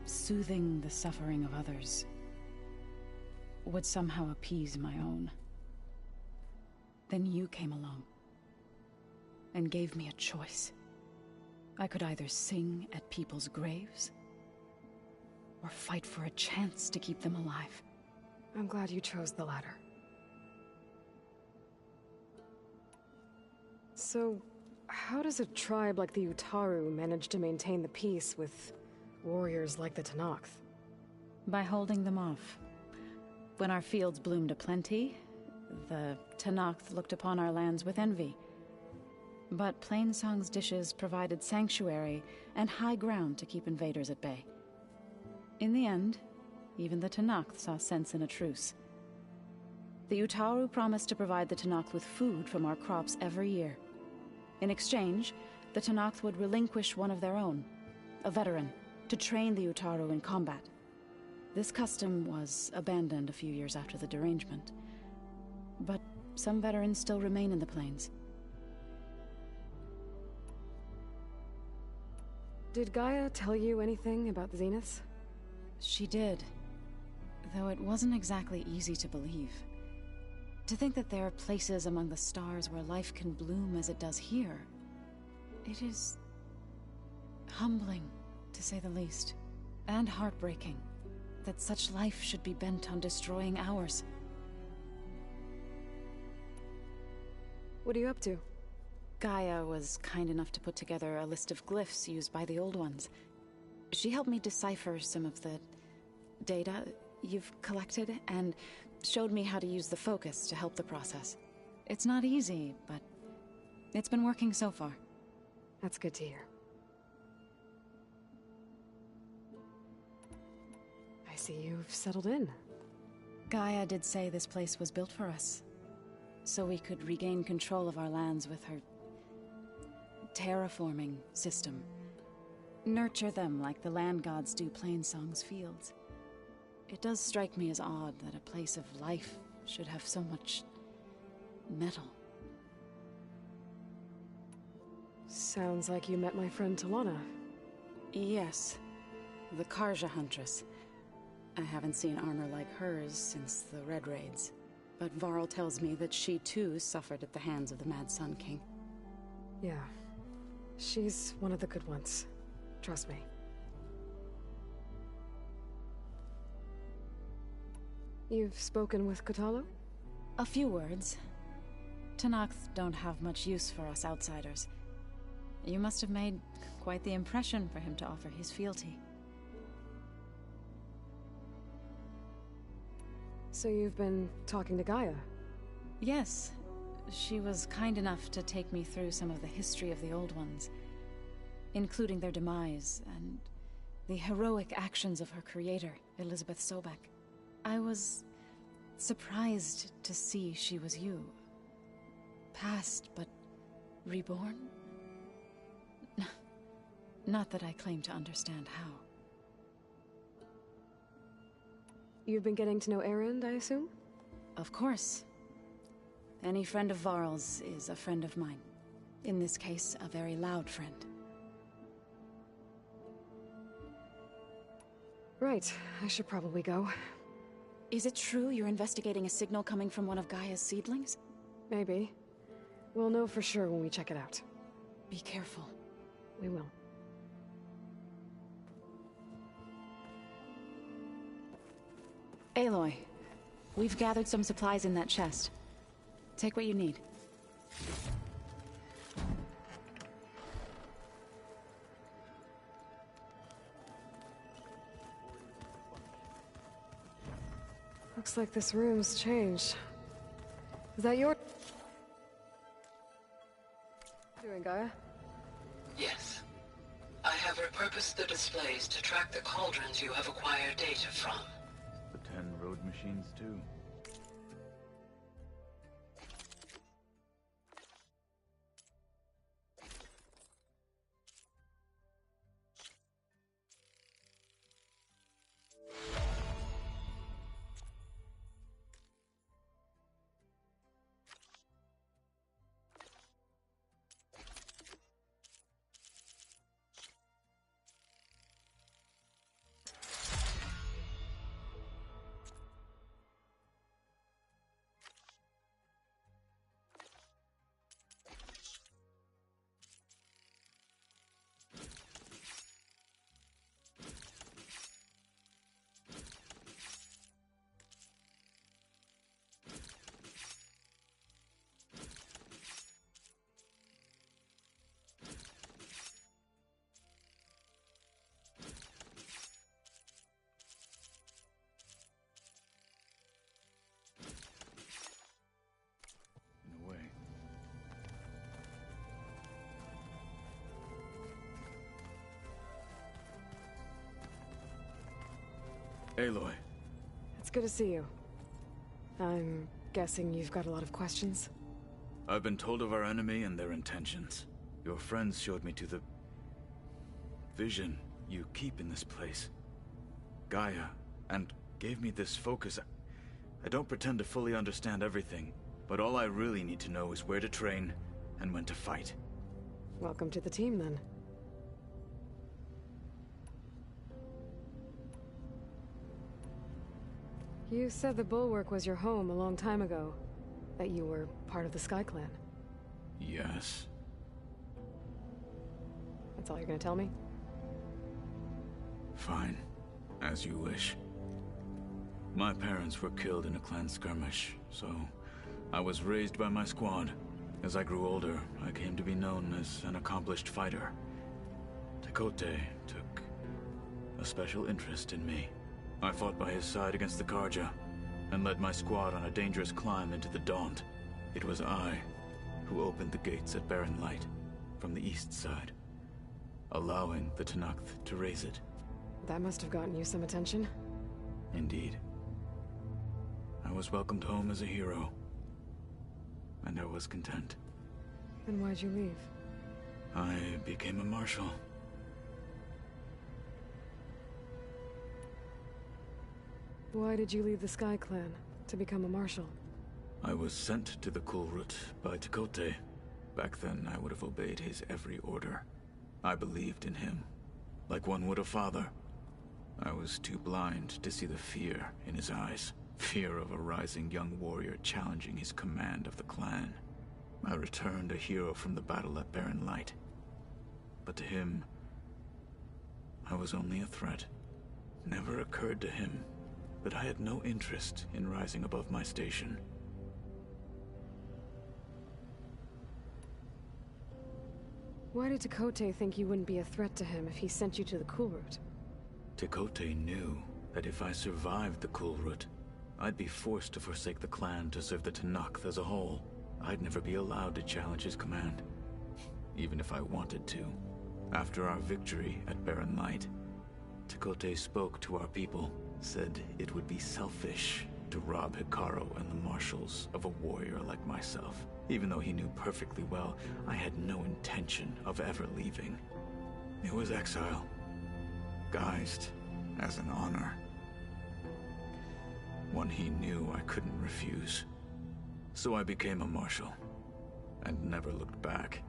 soothing the suffering of others would somehow appease my own. Then you came along and gave me a choice. I could either sing at people's graves or fight for a chance to keep them alive. I'm glad you chose the latter. So, how does a tribe like the Utaru manage to maintain the peace with warriors like the Tenakth? By holding them off. When our fields bloomed aplenty, the Tenakth looked upon our lands with envy. But Plainsong's dishes provided sanctuary and high ground to keep invaders at bay. In the end, even the Tenakth saw sense in a truce. The Utaru promised to provide the Tenakth with food from our crops every year. In exchange, the Tenakth would relinquish one of their own, a veteran, to train the Utaru in combat. This custom was abandoned a few years after the derangement. But some veterans still remain in the plains. Did Gaia tell you anything about the Zeniths? She did, though it wasn't exactly easy to believe. To think that there are places among the stars where life can bloom as it does here, it is humbling, to say the least, and heartbreaking that such life should be bent on destroying ours. What are you up to? Gaia was kind enough to put together a list of glyphs used by the Old Ones. She helped me decipher some of the data you've collected, and showed me how to use the focus to help the process. It's not easy, but it's been working so far. That's good to hear. I see you've settled in. Gaia did say this place was built for us, so we could regain control of our lands with her terraforming system. Nurture them like the land gods do Plainsong's fields. It does strike me as odd that a place of life should have so much metal. Sounds like you met my friend Talana. Yes, the Karja Huntress. I haven't seen armor like hers since the Red Raids, but Varl tells me that she too suffered at the hands of the Mad Sun King. Yeah, she's one of the good ones. Trust me. You've spoken with Kotallo? A few words. Tenakth don't have much use for us outsiders. You must have made quite the impression for him to offer his fealty. So you've been talking to Gaia? Yes. She was kind enough to take me through some of the history of the Old Ones, including their demise and the heroic actions of her creator, Elizabeth Sobek. I was surprised to see she was you. Past, but reborn? Not that I claim to understand how. You've been getting to know Erend, I assume? Of course. Any friend of Varl's is a friend of mine. In this case, a very loud friend. Right, I should probably go. Is it true you're investigating a signal coming from one of Gaia's seedlings? Maybe. We'll know for sure when we check it out. Be careful. We will. Aloy, we've gathered some supplies in that chest. Take what you need. Looks like this room's changed. Is that your... doing, Gaia? Yes. I have repurposed the displays to track the cauldrons you have acquired data from. The 10 road machines, too. Aloy. It's good to see you. I'm guessing you've got a lot of questions? I've been told of our enemy and their intentions. Your friends showed me to the vision you keep in this place, Gaia, and gave me this focus. I don't pretend to fully understand everything, but all I really need to know is where to train and when to fight. Welcome to the team, then. You said the Bulwark was your home a long time ago. That you were part of the Sky Clan. Yes. That's all you're gonna tell me? Fine. As you wish. My parents were killed in a clan skirmish, so I was raised by my squad. As I grew older, I came to be known as an accomplished fighter. Tekote took a special interest in me. I fought by his side against the Karja, and led my squad on a dangerous climb into the Daunt. It was I who opened the gates at Barren Light, from the east side, allowing the Tenakth to raise it. That must have gotten you some attention. Indeed. I was welcomed home as a hero, and I was content. Then why'd you leave? I became a marshal. Why did you leave the Sky Clan to become a marshal? I was sent to the Kulrut by Tekote. Back then, I would have obeyed his every order. I believed in him, like one would a father. I was too blind to see the fear in his eyes. Fear of a rising young warrior challenging his command of the clan. I returned a hero from the battle at Barren Light. But to him, I was only a threat. Never occurred to him that I had no interest in rising above my station. Why did Tekote think you wouldn't be a threat to him if he sent you to the Kulrut? Tekote knew that if I survived the Kulrut, I'd be forced to forsake the clan to serve the Tenakth as a whole. I'd never be allowed to challenge his command, even if I wanted to. After our victory at Barren Light, Tekote spoke to our people, said it would be selfish to rob Hikaru and the marshals of a warrior like myself. Even though he knew perfectly well I had no intention of ever leaving. It was exile, guised as an honor. One he knew I couldn't refuse. So I became a marshal, and never looked back.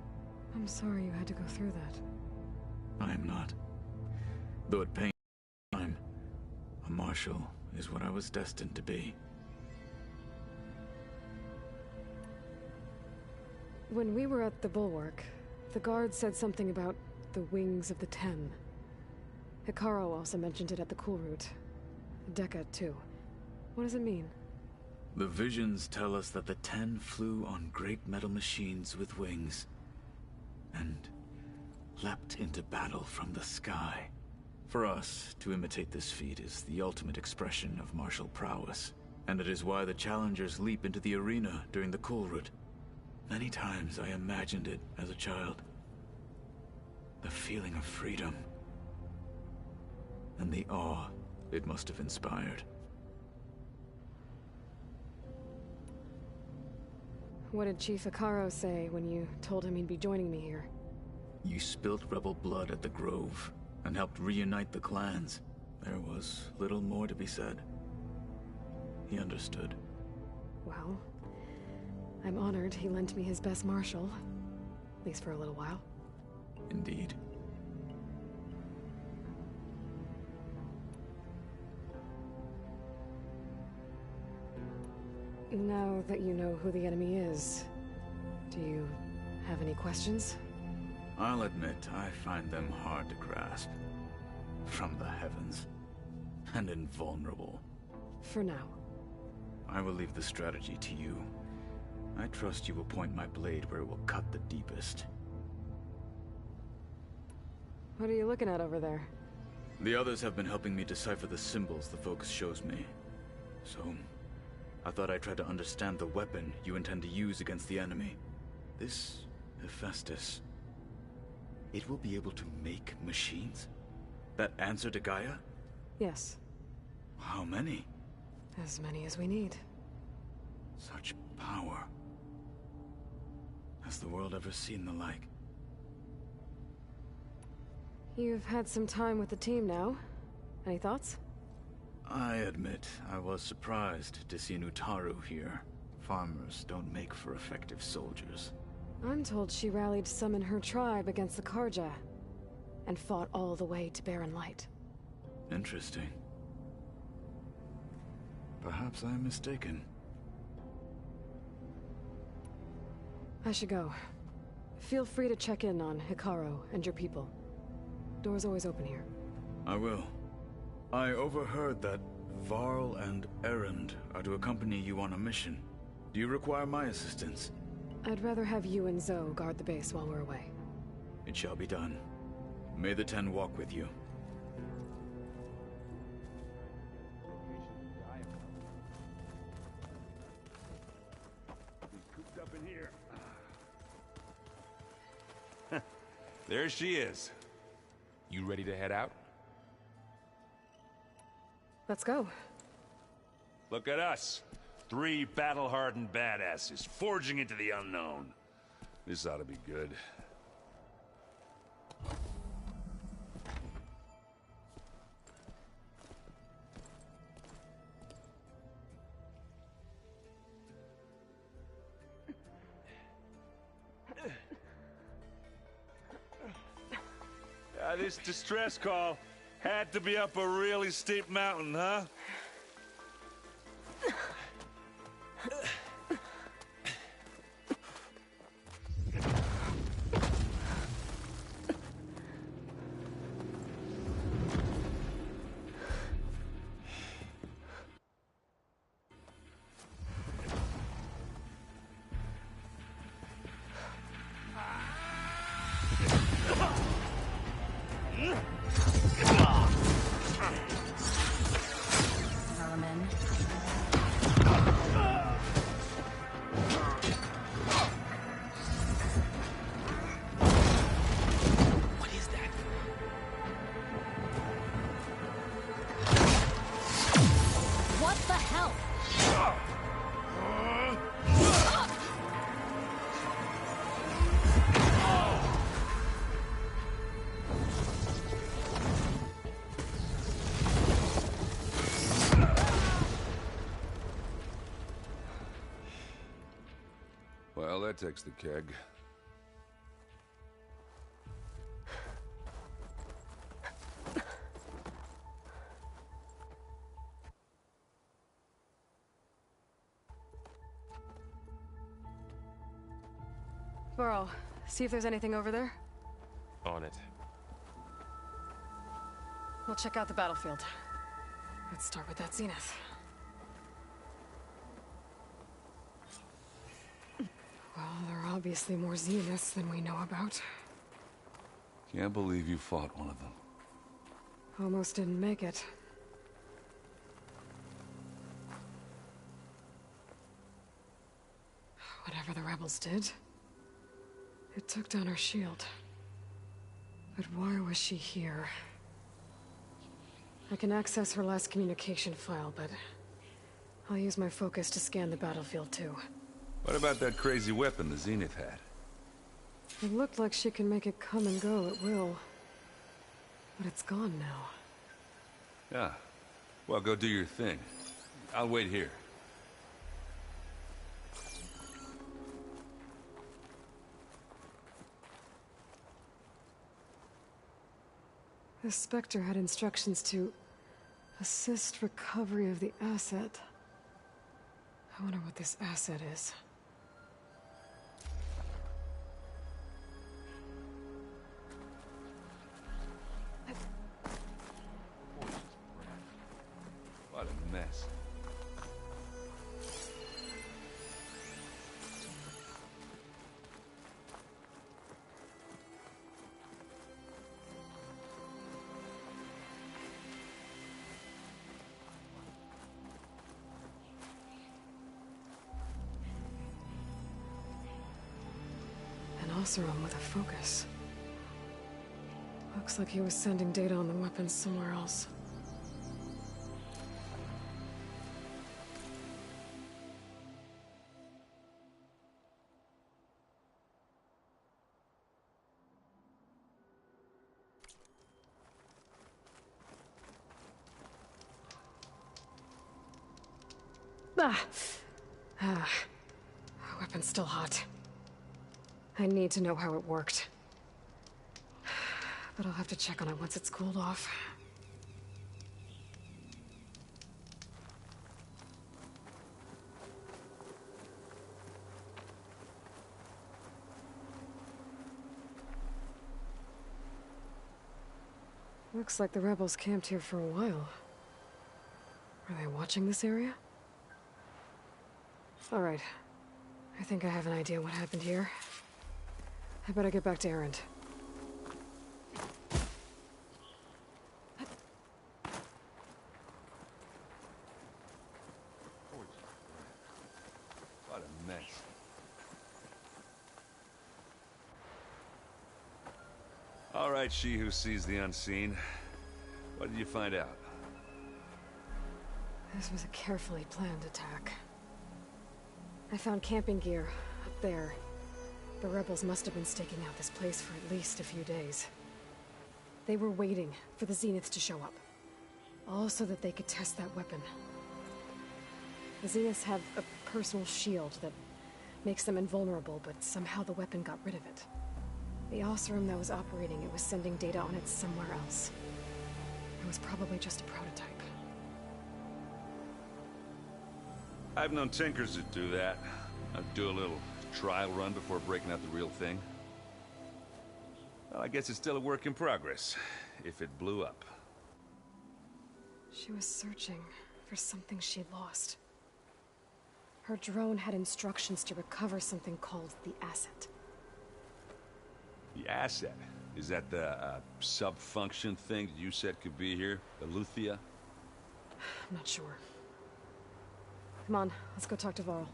I'm sorry you had to go through that. I am not. Though it pains time, a marshal is what I was destined to be. When we were at the Bulwark, the guard said something about the Wings of the Ten. Hikaru also mentioned it at the Kulrut. Dekka, too. What does it mean? The visions tell us that the Ten flew on great metal machines with wings, and leapt into battle from the sky. For us, to imitate this feat is the ultimate expression of martial prowess, and it is why the challengers leap into the arena during the Kulrut. Many times I imagined it as a child. The feeling of freedom, and the awe it must have inspired. What did Chief Hikaru say when you told him he'd be joining me here? You spilt rebel blood at the Grove, and helped reunite the clans. There was little more to be said. He understood. Well, I'm honored he lent me his best marshal. At least for a little while. Indeed. Now that you know who the enemy is, do you have any questions? I'll admit, I find them hard to grasp. From the heavens. And invulnerable. For now. I will leave the strategy to you. I trust you will point my blade where it will cut the deepest. What are you looking at over there? The others have been helping me decipher the symbols the Focus shows me. So, I thought I'd try to understand the weapon you intend to use against the enemy. This Hephaestus. It will be able to make machines? That answer to Gaia? Yes. How many? As many as we need. Such power. Has the world ever seen the like? You've had some time with the team now. Any thoughts? I admit, I was surprised to see Nutaru here. Farmers don't make for effective soldiers. I'm told she rallied some in her tribe against the Karja, and fought all the way to Barren Light. Interesting. Perhaps I'm mistaken. I should go. Feel free to check in on Hikaru and your people. Door's always open here. I will. I overheard that Varl and Erend are to accompany you on a mission. Do you require my assistance? I'd rather have you and Zoe guard the base while we're away. It shall be done. May the Ten walk with you. Cooped up in here. There she is. You ready to head out? Let's go. Look at us. 3 battle-hardened badasses forging into the unknown. This ought to be good. This distress call had to be up a really steep mountain, huh? Well, that takes the keg. Burrow, see if there's anything over there. On it. We'll check out the battlefield. Let's start with that zenith. Well, there are obviously more zeniths than we know about. Can't believe you fought one of them. Almost didn't make it. Whatever the rebels did, it took down our shield. But why was she here? I can access her last communication file, but I'll use my focus to scan the battlefield too. What about that crazy weapon the Zenith had? It looked like she can make it come and go at will. But it's gone now. Yeah. Well, go do your thing. I'll wait here. The Spectre had instructions to assist recovery of the asset. I wonder what this asset is. What a mess. An Oseram with a focus. Looks like he was sending data on the weapons somewhere else. Weapon's still hot. I need to know how it worked. But I'll have to check on it once it's cooled off. Looks like the rebels camped here for a while. Are they watching this area? All right. I think I have an idea what happened here. I better get back to Erend. What a mess. All right, she who sees the unseen. What did you find out? This was a carefully planned attack. I found camping gear up there. The rebels must have been staking out this place for at least a few days. They were waiting for the Zeniths to show up. All so that they could test that weapon. The Zeniths have a personal shield that makes them invulnerable, but somehow the weapon got rid of it. The Oseram that was operating it was sending data on it somewhere else. It was probably just a prototype. I've known tinkers that do that. I'd do a little trial run before breaking out the real thing. Well, I guess it's still a work in progress, if it blew up. She was searching for something she lost. Her drone had instructions to recover something called the asset. The asset? Is that the sub-function thing that you said could be here? The Luthia? I'm not sure. Come on, let's go talk to Varl.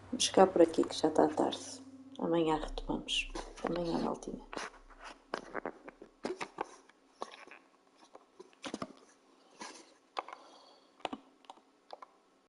Vamos ficar por aqui que já está tarde. Amanhã retomamos. Amanhã, Maltinha.